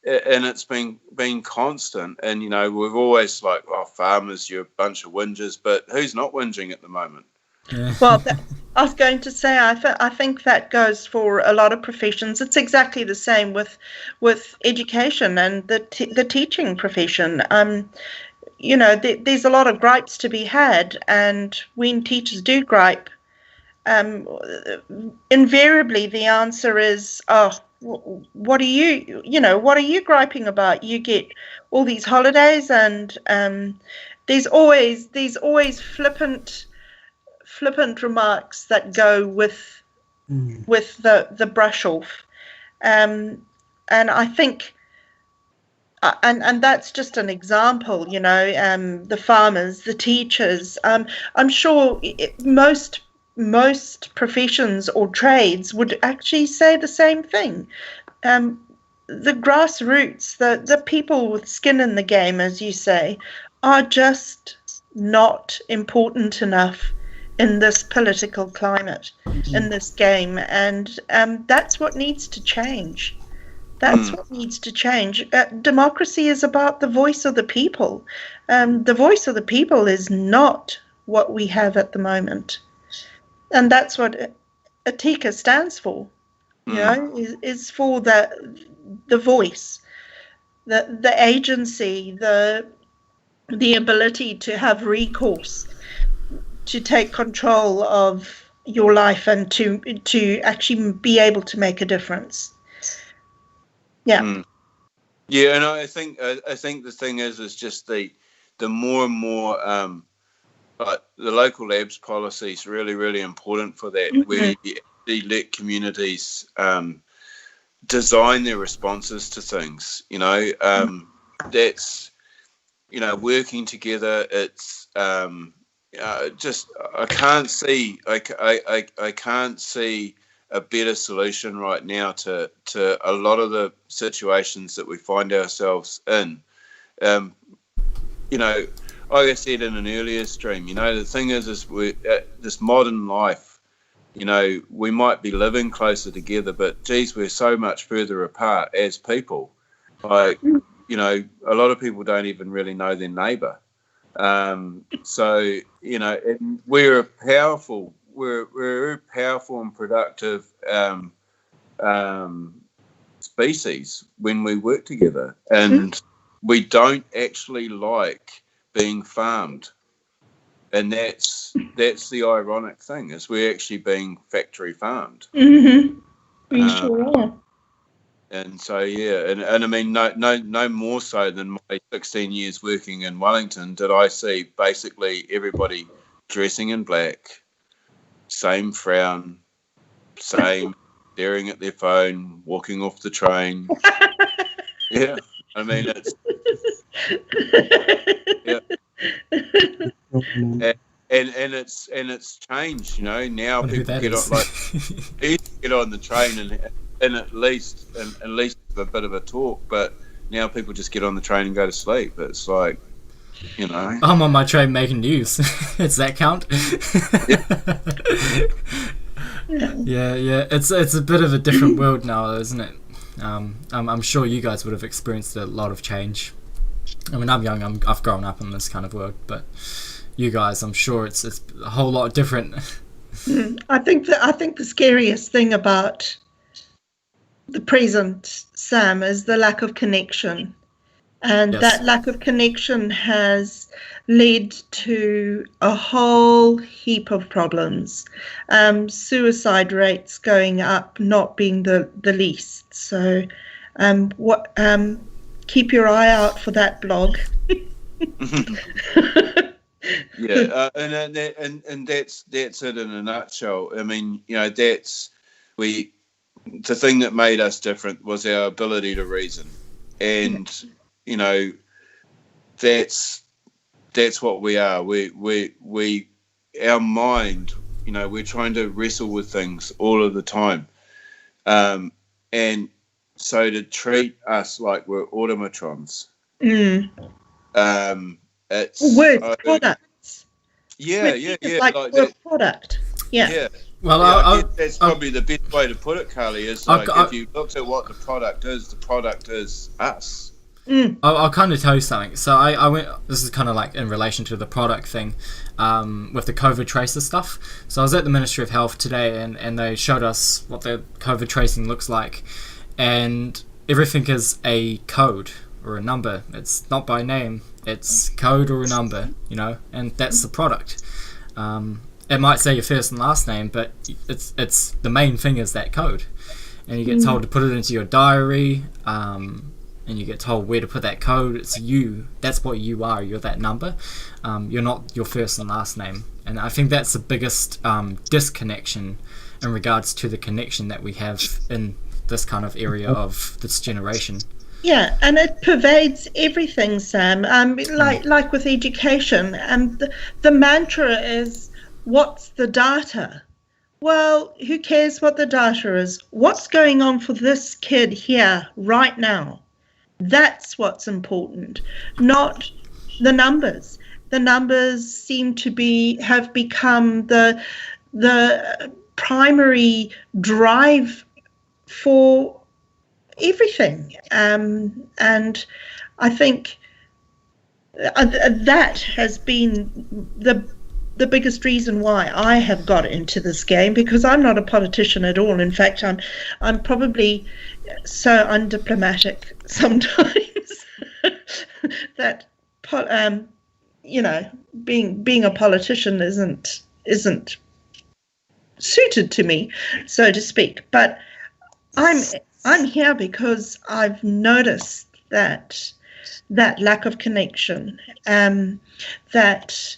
it's been constant. And, you know, we've always like, oh, farmers, you're a bunch of whingers, but who's not whinging at the moment? Yeah. Well, I was going to say, I think that goes for a lot of professions. It's exactly the same with education and the teaching profession. You know, there's a lot of gripes to be had, and when teachers do gripe, invariably the answer is, oh, what are you griping about? You get all these holidays, and there's always flippant remarks that go with the brush off, and I think, and that's just an example, you know, the farmers, the teachers. I'm sure most professions or trades would actually say the same thing. the grassroots, the people with skin in the game, as you say, are just not important enough in this political climate, in this game, and that's what needs to change. That's what needs to change. Democracy is about the voice of the people. The voice of the people is not what we have at the moment. And that's what ATTICA stands for, you know, is for the voice, the agency, the ability to have recourse, to take control of your life and to actually be able to make a difference. Yeah. Yeah, and I think the thing is just the more and more the local labs policy is really, really important for that. Where you let communities design their responses to things. You know, that's, you know, working together. It's just I can't see a better solution right now to a lot of the situations that we find ourselves in. You know, like I said in an earlier stream, you know, the thing is we this modern life, you know, we might be living closer together, but geez, we're so much further apart as people. Like, you know, a lot of people don't even really know their neighbour. So, you know, we're a powerful and productive species when we work together, and we don't actually like being farmed, and that's the ironic thing, is we're actually being factory farmed. We sure are. And so and I mean no more so than my 16 years working in Wellington did I see basically everybody dressing in black, same frown, same staring at their phone, walking off the train. Yeah, I mean it's and it's changed. You know, now people get on get on the train and at least have a bit of a talk, but now people just get on the train and go to sleep. It's like, you know, I'm on my train making news. Does that count? Yeah. It's a bit of a different world now, isn't it? I'm sure you guys would have experienced a lot of change. I mean, I'm young. I've grown up in this kind of world, but you guys, I'm sure it's a whole lot different. I think the scariest thing about the present, Sam, is the lack of connection. And that lack of connection has led to a whole heap of problems. Suicide rates going up, not being the least. So keep your eye out for that blog. And that's it in a nutshell. I mean, you know, the thing that made us different was our ability to reason, and you know, that's what we are. We our mind, you know, we're trying to wrestle with things all of the time, and so to treat us like we're automatrons, it's products. Yeah. Like we're a product. Yeah. Well, I guess that's probably the best way to put it, Carly, is like if you looked at what the product is us. I'll kind of tell you something. So I went, this is kind of like in relation to the product thing, with the COVID tracer stuff. So I was at the Ministry of Health today, and they showed us what the COVID tracing looks like, and everything is a code or a number. It's not by name, it's code or a number, you know, and that's the product. It might say your first and last name, but it's the main thing is that code, and you get told to put it into your diary, and you get told where to put that code. It's you. That's what you are. You're that number. You're not your first and last name. And I think that's the biggest disconnection in regards to the connection that we have in this kind of area of this generation. Yeah, and it pervades everything, Sam. Like with education, and the mantra is, what's the data? well, who cares what the data is? What's going on for this kid here right now? That's what's important, not the numbers. The numbers seem to have become the primary drive for everything, and I think that has been the biggest reason why I have got into this game, because I'm not a politician at all. In fact, I'm probably so undiplomatic sometimes that being a politician isn't suited to me, so to speak. But I'm here because I've noticed that lack of connection, that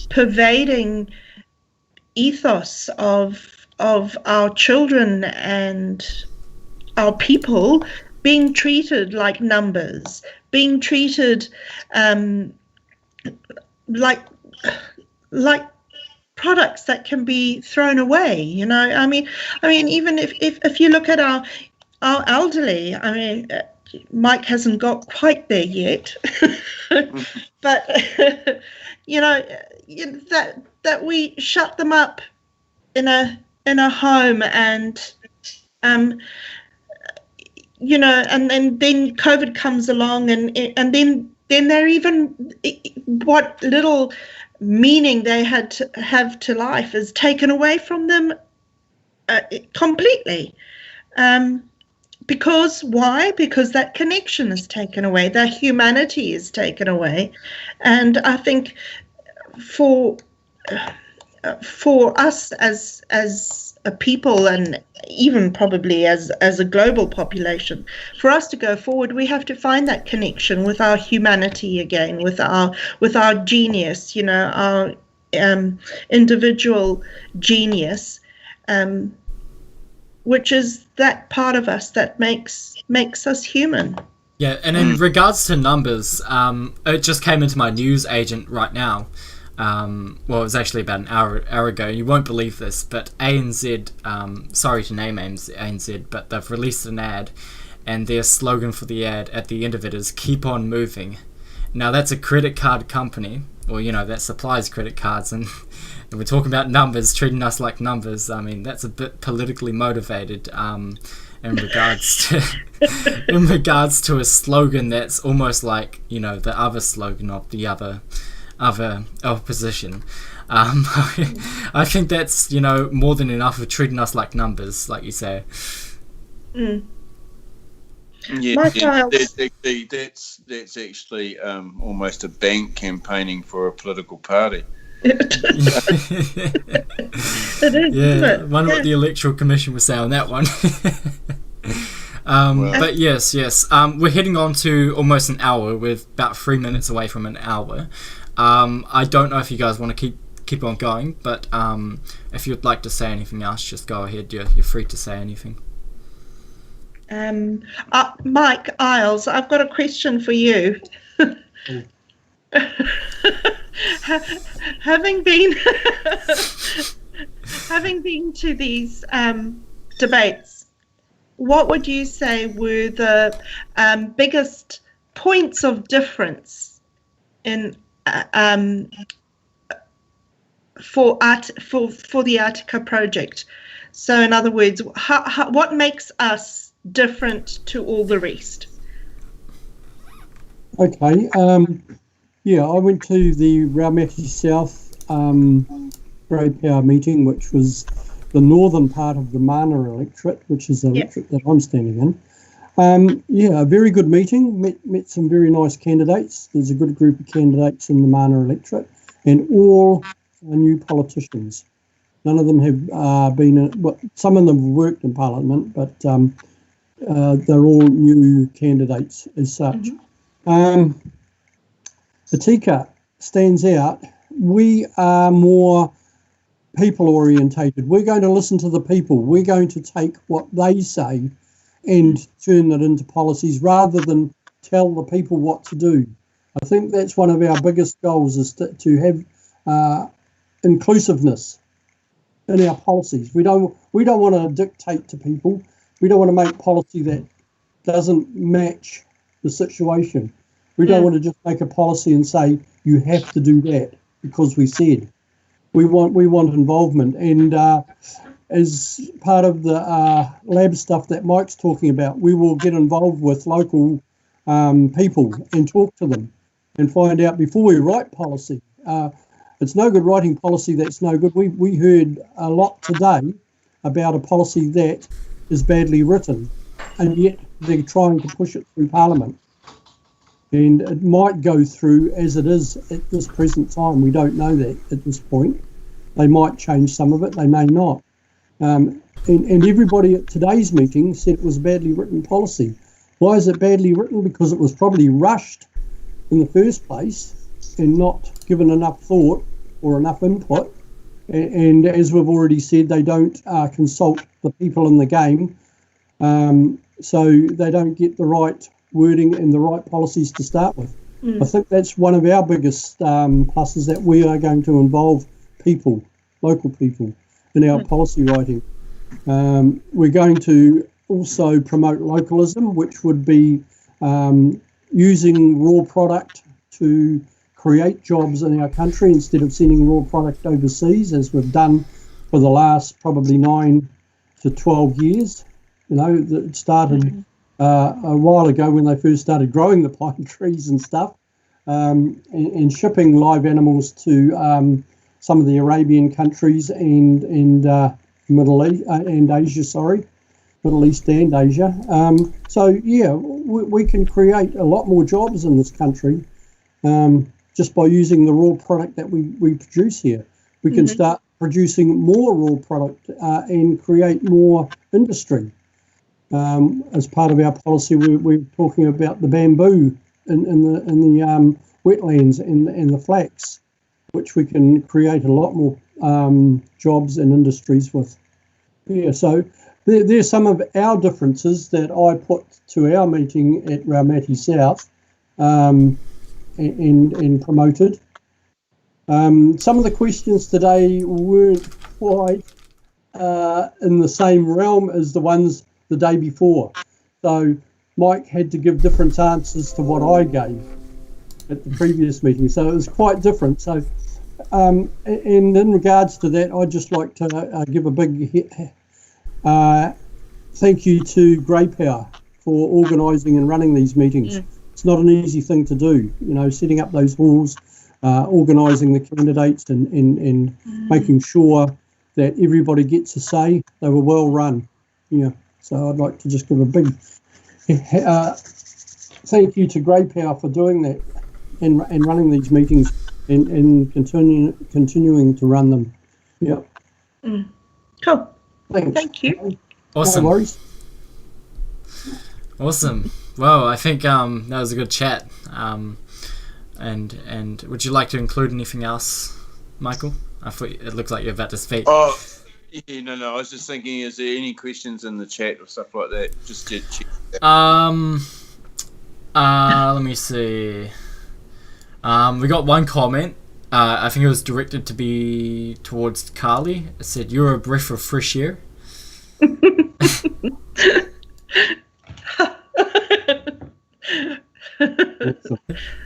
pervading ethos of our children and our people being treated like numbers, being treated like products that can be thrown away. I mean, even if you look at our elderly, I mean, Mike hasn't got quite there yet, but that we shut them up in a home, and and then COVID comes along, and then they're even, what little meaning they had to have to life is taken away from them completely. Because why? Because that connection is taken away, that humanity is taken away. And I think for us as a people, and even probably as a global population, for us to go forward, we have to find that connection with our humanity again, with our genius, our individual genius, which is that part of us that makes us human. Yeah, and in regards to numbers, it just came into my news agent right now. Well, it was actually about an hour ago. You won't believe this, but ANZ, sorry to name ANZ, but they've released an ad, and their slogan for the ad at the end of it is "Keep on moving." Now, that's a credit card company, or that supplies credit cards, and we're talking about numbers, treating us like numbers. I mean, that's a bit politically motivated in regards to a slogan that's almost like the other slogan of the other opposition. I think that's more than enough of treating us like numbers, like you say. Yeah, that's actually almost a bank campaigning for a political party. It is, isn't it? Wonder what the Electoral Commission would say on that one. But yes, we're heading on to almost an hour. We're about 3 minutes away from an hour. I don't know if you guys want to keep on going, but if you'd like to say anything else, just go ahead. You're free to say anything. Mike Isles, I've got a question for you. Having been to these debates, what would you say were the biggest points of difference in for the ATTICA project? So, in other words, what makes us different to all the rest? Okay. I went to the Raumati South Grey Power meeting, which was the northern part of the Mana electorate, which is the electorate that I'm standing in. A very good meeting. Met some very nice candidates. There's a good group of candidates in the Mana electorate, and all are new politicians. None of them have some of them have worked in Parliament, but they're all new candidates as such. ATTICA stands out. We are more people orientated. We're going to listen to the people. We're going to take what they say and turn it into policies rather than tell the people what to do. I think that's one of our biggest goals, is to have inclusiveness. in our policies. We don't want to dictate to people. We don't want to make policy that doesn't match the situation. We don't want to just make a policy and say you have to do that because we said. We want involvement, and as part of the lab stuff that Mike's talking about, we will get involved with local people and talk to them and find out before we write policy. It's no good writing policy that's no good. We heard a lot today about a policy that is badly written, and yet they're trying to push it through Parliament. And it might go through as it is at this present time. We don't know that at this point. They might change some of it, they may not. And everybody at today's meeting said it was a badly written policy. Why is it badly written? Because it was probably rushed in the first place and not given enough thought or enough input. And as we've already said, they don't consult the people in the game. So they don't get the right wording and the right policies to start with. I think that's one of our biggest pluses, that we are going to involve people, local people, in our policy writing. We're going to also promote localism, which would be using raw product to create jobs in our country instead of sending raw product overseas, as we've done for the last probably 9 to 12 years. You know, it started a while ago when they first started growing the pine trees and stuff, and shipping live animals to some of the Arabian countries and Middle East and Asia. Middle East and Asia. So yeah, we can create a lot more jobs in this country just by using the raw product that we produce here. We can start producing more raw product and create more industry. As part of our policy, we're talking about the bamboo in the wetlands and the flax, which we can create a lot more jobs and industries with. Yeah, so there's some of our differences that I put to our meeting at Raumati South and promoted. Some of the questions today weren't quite in the same realm as the ones the day before. So Mike had to give different answers to what I gave at the previous meeting. So it was quite different. So, and in regards to that, I'd just like to give a big thank you to Grey Power for organising and running these meetings. It's not an easy thing to do, you know, setting up those halls, organising the candidates and making sure that everybody gets a say. They were well run. Yeah. So I'd like to just give a big thank you to Grey Power for doing that and running these meetings and continuing to run them. Yeah. Cool. Thanks. Thank you. Awesome. No worries. Awesome. Well, I think that was a good chat. And would you like to include anything else, Michael? I thought it looked like you're about to speak. Oh, yeah, no. I was just thinking, is there any questions in the chat or stuff like that? Just to check that. Let me see. We got one comment. I think it was directed to be towards Carly. It said, "You're a breath of fresh air."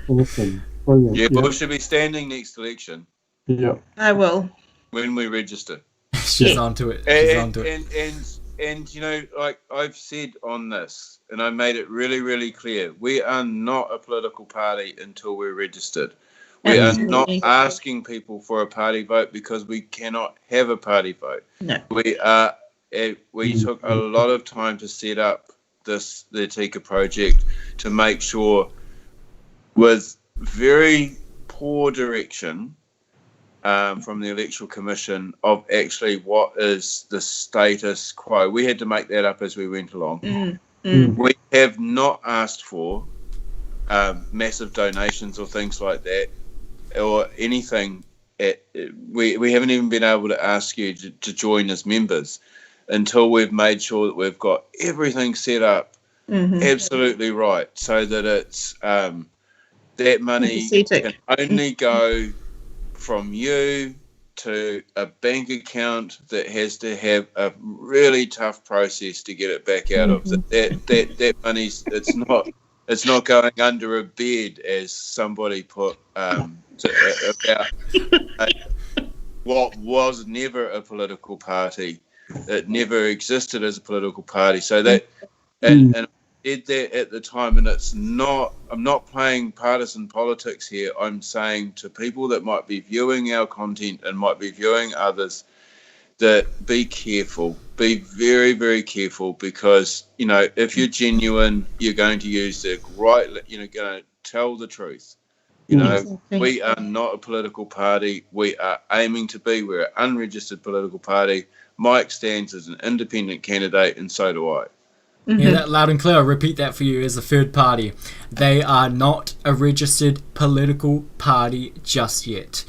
Awesome. Brilliant. Yeah, but we should be standing next election Yeah. I will. when we register. She's onto it. She's onto it. And you know, like I've said on this, and I made it really, really clear, we are not a political party until we're registered. We are not asking people for a party vote because we cannot have a party vote. No. We took a lot of time to set up the ATTICA project to make sure, with very poor direction from the Electoral Commission, of actually what is the status quo. We had to make that up as we went along. We have not asked for massive donations or things like that, or anything. We haven't even been able to ask you to join as members until we've made sure that we've got everything set up absolutely right, so that it's that money can only go from you to a bank account that has to have a really tough process to get it back out of. That money's it's not going under a bed, as somebody put about what was never a political party. It never existed as a political party. So that and I did that at the time, and I'm not playing partisan politics here. I'm saying to people that might be viewing our content and might be viewing others, that be careful, be very, very careful, because, you know, if you're genuine, you're going to use the right, going to tell the truth. You know, we are not a political party. We are aiming to be. We're an unregistered political party. Mike stands as an independent candidate, and so do I. Yeah, that loud and clear. I'll repeat that for you as a third party. They are not a registered political party just yet.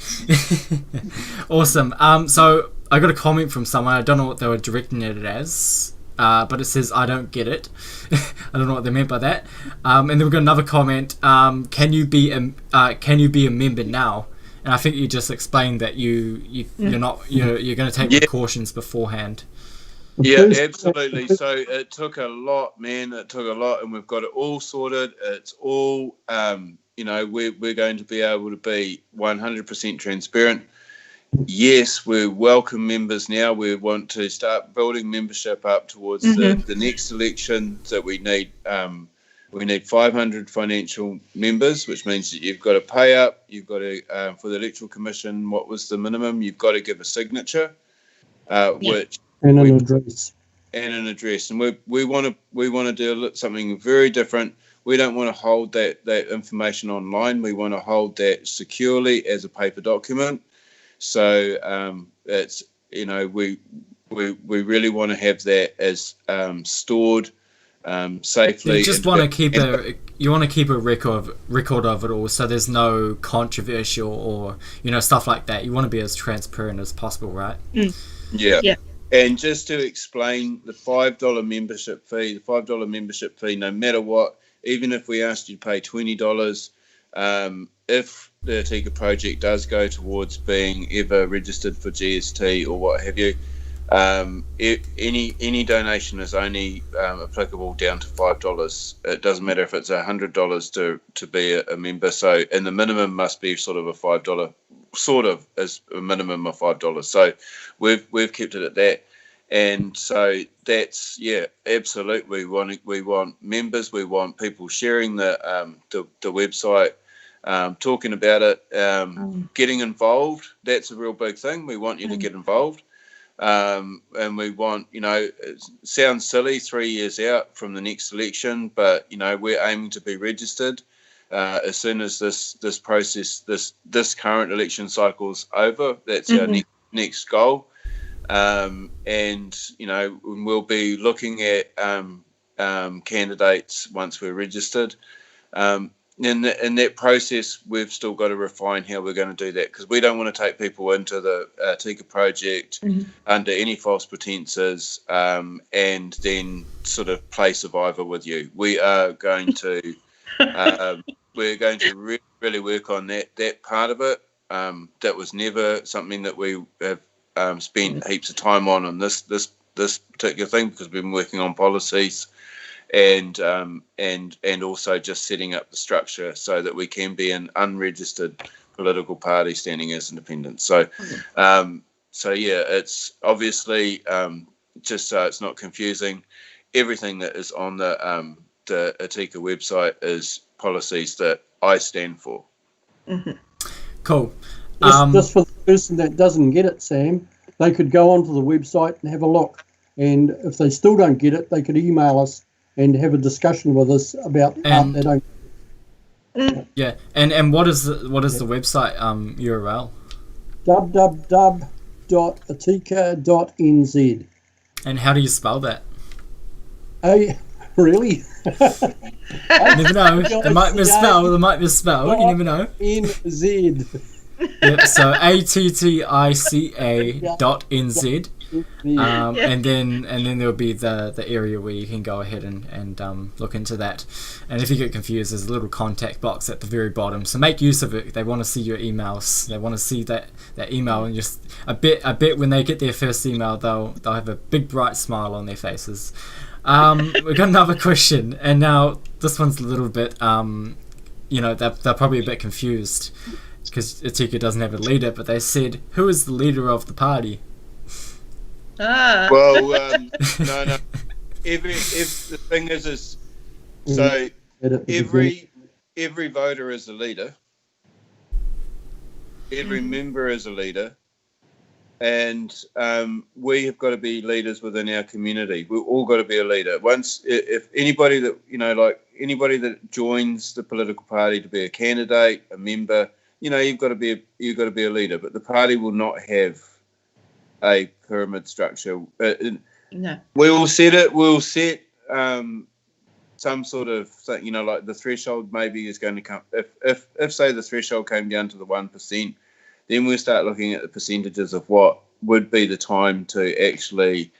Awesome. So I got a comment from someone. I don't know what they were directing it as, but it says, "I don't get it." I don't know what they meant by that. And then we got another comment. Can you be a member now? And I think you just explained that you're not you're going to take precautions beforehand. Yeah, absolutely. So it took a lot, man. It took a lot, and we've got it all sorted. It's all, we're going to be able to be 100% transparent. Yes, we welcome members now. We want to start building membership up towards the next election. That we need 500 financial members, which means that you've got to pay up. You've got to, for the Electoral Commission, what was the minimum? You've got to give a signature, which... And an address. And we want to do something very different. We don't want to hold that information online. We want to hold that securely as a paper document. So it's, we really want to have that as stored safely. You just want to keep a record of it all, so there's no controversial or stuff like that. You want to be as transparent as possible, right? Yeah. And just to explain the $5 membership fee, no matter what, even if we asked you to pay $20, if the ATTICA project does go towards being ever registered for GST or what have you, any donation is only applicable down to $5. It doesn't matter if it's $100 to be a member. So, and the minimum must be sort of a $5. Sort of as a minimum of $5. So we've kept it at that, and so that's absolutely. We want members. We want people sharing the website, talking about it, getting involved. That's a real big thing. We want you to get involved, and we want it sounds silly 3 years out from the next election, but we're aiming to be registered. As soon as this process, this current election cycle's over, that's our next goal. And we'll be looking at candidates once we're registered. In that process, we've still got to refine how we're going to do that, because we don't want to take people into the ATTICA project under any false pretenses and then sort of play survivor with you. We are going to really work on that part of it. That was never something that we have spent heaps of time on this particular thing, because we've been working on policies and also just setting up the structure so that we can be an unregistered political party standing as independent. So it's obviously just so it's not confusing. Everything that is on the ATTICA website is policies that I stand for. Cool. Just for the person that doesn't get it, Sam, they could go onto the website and have a look. And if they still don't get it, they could email us and have a discussion with us about how they don't. Yeah, and what is the website URL? www.attica.nz. And how do you spell that? Really? You never know. They might misspell. You never know. NZ. Yep. So ATTICA.NZ. And then there'll be the area where you can go ahead and look into that. And if you get confused, there's a little contact box at the very bottom, so make use of it. They want to see your emails. They want to see that email, and just I bet when they get their first email, they'll have a big bright smile on their faces. We've got another question, and now this one's a little bit they're probably a bit confused because ATTICA doesn't have a leader, but they said, who is the leader of the party? Well, no. If the thing is so every voter is a leader, every member is a leader, and we have got to be leaders within our community. We've all got to be a leader. If anybody that joins the political party to be a candidate, a member, you've got to be a leader. But the party will not have a pyramid structure. No. We'll set some sort of thing, like the threshold maybe is going to come. If say the threshold came down to the 1%, then we'll start looking at the percentages of what would be the time to actually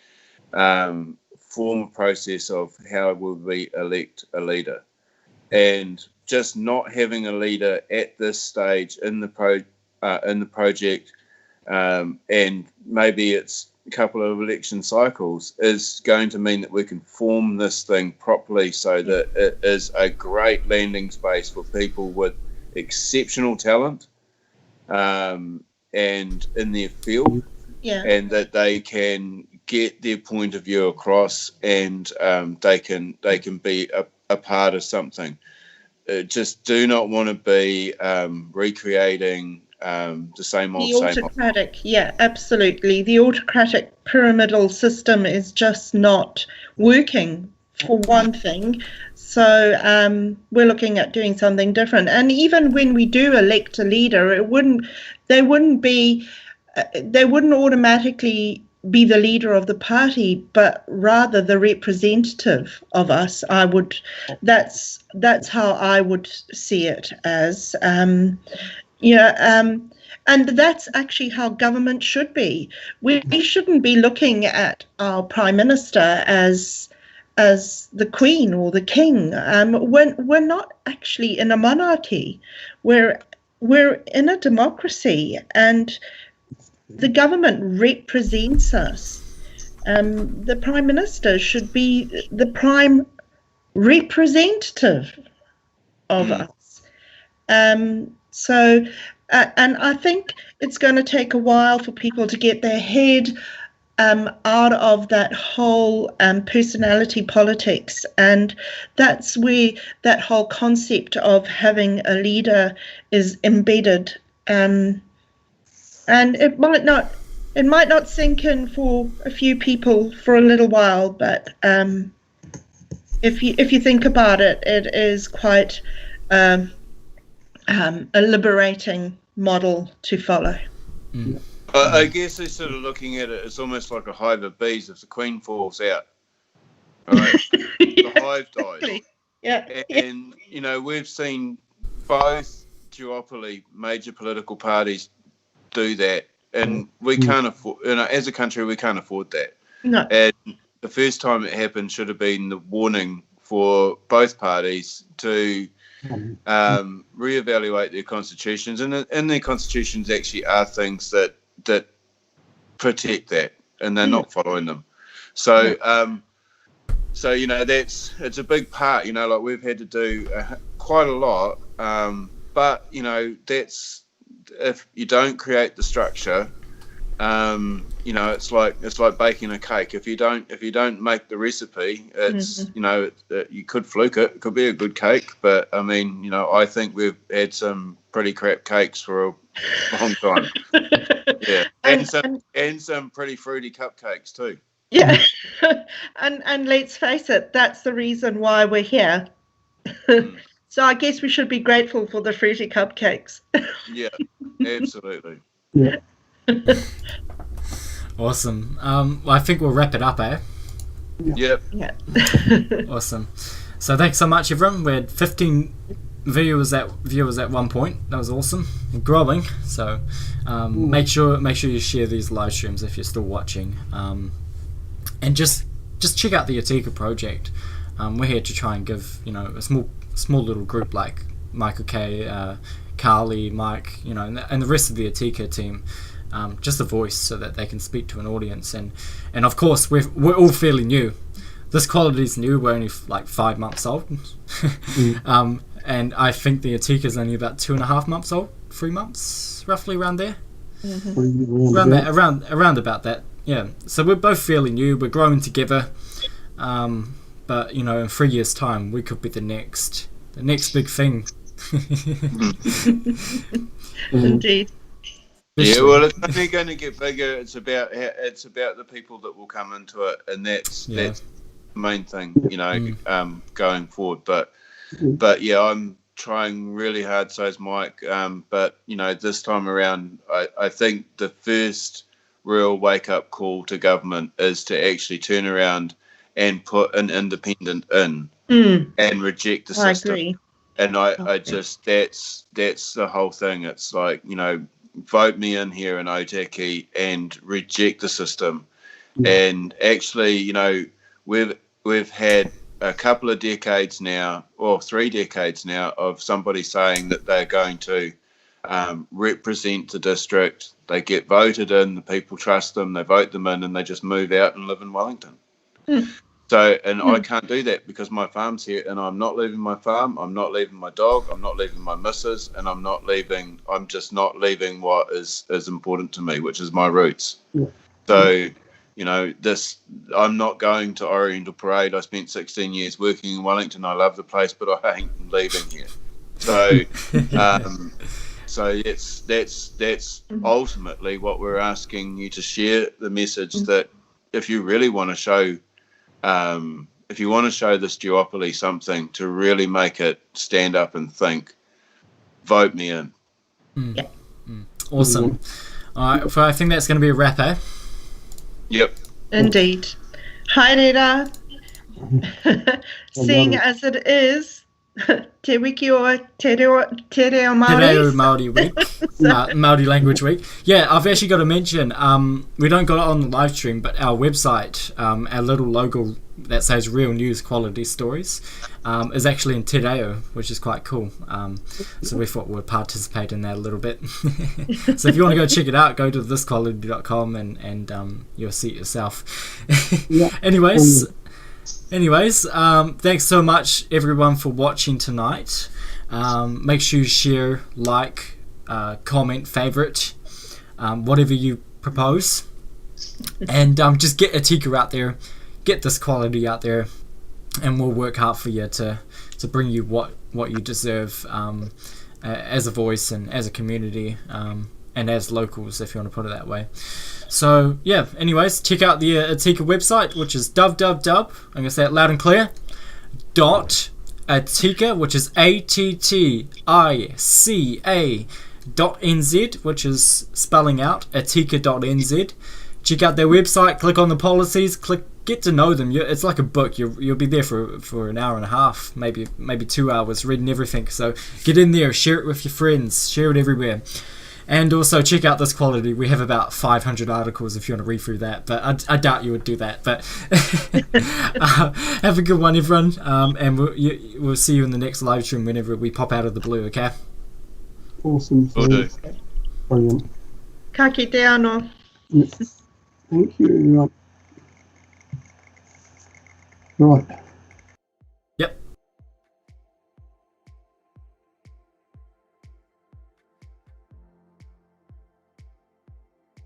form a process of how will we elect a leader. And just not having a leader at this stage in the project, and maybe it's a couple of election cycles, is going to mean that we can form this thing properly so that it is a great landing space for people with exceptional talent and in their field, and that they can get their point of view across, and they can be a part of something. Just do not want to be recreating the same old. Autocratic, yeah, absolutely. The autocratic pyramidal system is just not working, for one thing. So we're looking at doing something different. And even when we do elect a leader, they wouldn't automatically be the leader of the party, but rather the representative of us. That's how I would see it as. And that's actually how government should be. We shouldn't be looking at our prime minister as the Queen or the King. We're not actually in a monarchy. We're in a democracy, and the government represents us. The Prime Minister should be the prime representative of us. And I think it's going to take a while for people to get their head out of that whole personality politics, and that's where that whole concept of having a leader is embedded. And it might not sink in for a few people for a little while, but if you think about it, it is quite a liberating model to follow. Mm. I guess they're sort of looking at it as almost like a hive of bees. If the queen falls out, right, the hive dies. Yeah. And we've seen both duopoly major political parties do that, and we can't afford. As a country, we can't afford that. No. And the first time it happened should have been the warning for both parties to reevaluate their constitutions, and in their constitutions actually are things that protect that, and they're not following them. So it's a big part. Like we've had to do quite a lot, but that's, if you don't create the structure, it's like baking a cake. If you don't make the recipe, it's you could fluke it. It could be a good cake, but I think we've had some pretty crap cakes for a long time. Yeah, and some pretty fruity cupcakes too. Yeah, and let's face it, that's the reason why we're here. So I guess we should be grateful for the fruity cupcakes. Yeah, absolutely. Yeah. Awesome. Well, I think we'll wrap it up, eh? Yep. Yeah. Awesome. So thanks so much, everyone. We had 15 viewers at one point. That was awesome. We're growing. So make sure you share these live streams if you're still watching. And just check out the ATTICA project. We're here to try and give a small little group like Michael K, Carly, Mike, and the rest of the ATTICA team, just a voice so that they can speak to an audience. And of course we're all fairly new. This quality is new. We're only like 5 months old. And I think the ATTICA is only about 2.5 months old, 3 months, roughly around there. Around about that. Yeah. So we're both fairly new. We're growing together. But in 3 years' time, we could be the next big thing. Indeed. Yeah, well, it's only going to get bigger. It's about the people that will come into it, and that's the main thing, going forward. But yeah, I'm trying really hard. So is Mike. But this time around, I think the first real wake up call to government is to actually turn around and put an independent in and reject the system. I agree. And I just that's the whole thing. It's like, vote me in here in ATTICA and reject the system. And actually, we've had a couple of decades now, or 3 decades now, of somebody saying that they're going to represent the district. They get voted in, the people trust them, they vote them in, and they just move out and live in Wellington. So, I can't do that because my farm's here, and I'm not leaving my farm, I'm not leaving my dog, I'm not leaving my missus, and I'm just not leaving what is important to me, which is my roots. So, I'm not going to Oriental Parade. I spent 16 years working in Wellington. I love the place, but I ain't leaving here. So, so that's ultimately what we're asking you to share, the message that if you really want to show, this duopoly something to really make it stand up and think, vote me in. Awesome. All right, so I think that's going to be a wrap, eh? Yep. Indeed. Hi, Rera. Seeing as it is Te Wiki o Te Reo Māori Week, Māori Language Week. Yeah, I've actually got to mention, we don't got it on the live stream, but our website, our little logo that says Real News Quality Stories, is actually in Te Reo, which is quite cool. So we thought we'd participate in that a little bit. So if you want to go check it out, go to thisquality.com and you'll see it yourself. Anyways, thanks so much everyone for watching tonight. Make sure you share, like, comment, favorite, whatever you propose, and just get ATTICA out there, get this quality out there, and we'll work hard for you to bring you what you deserve, as a voice and as a community, and as locals, if you want to put it that way. So yeah, anyways, check out the ATTICA website, which is www, I'm going to say it loud and clear, .ATTICA, which is ATTICA.nz, which is spelling out attica.nz. Check out their website, click on the policies, get to know them. It's like a book. You'll be there for an hour and a half, maybe 2 hours, reading everything. So get in there, share it with your friends, share it everywhere. And also check out this quality. We have about 500 articles if you want to read through that, but I doubt you would do that. But have a good one, everyone, and we'll see you in the next live stream whenever we pop out of the blue. Okay? Awesome. Okay. Brilliant. Ka kite anō. Yes. Thank you. Right.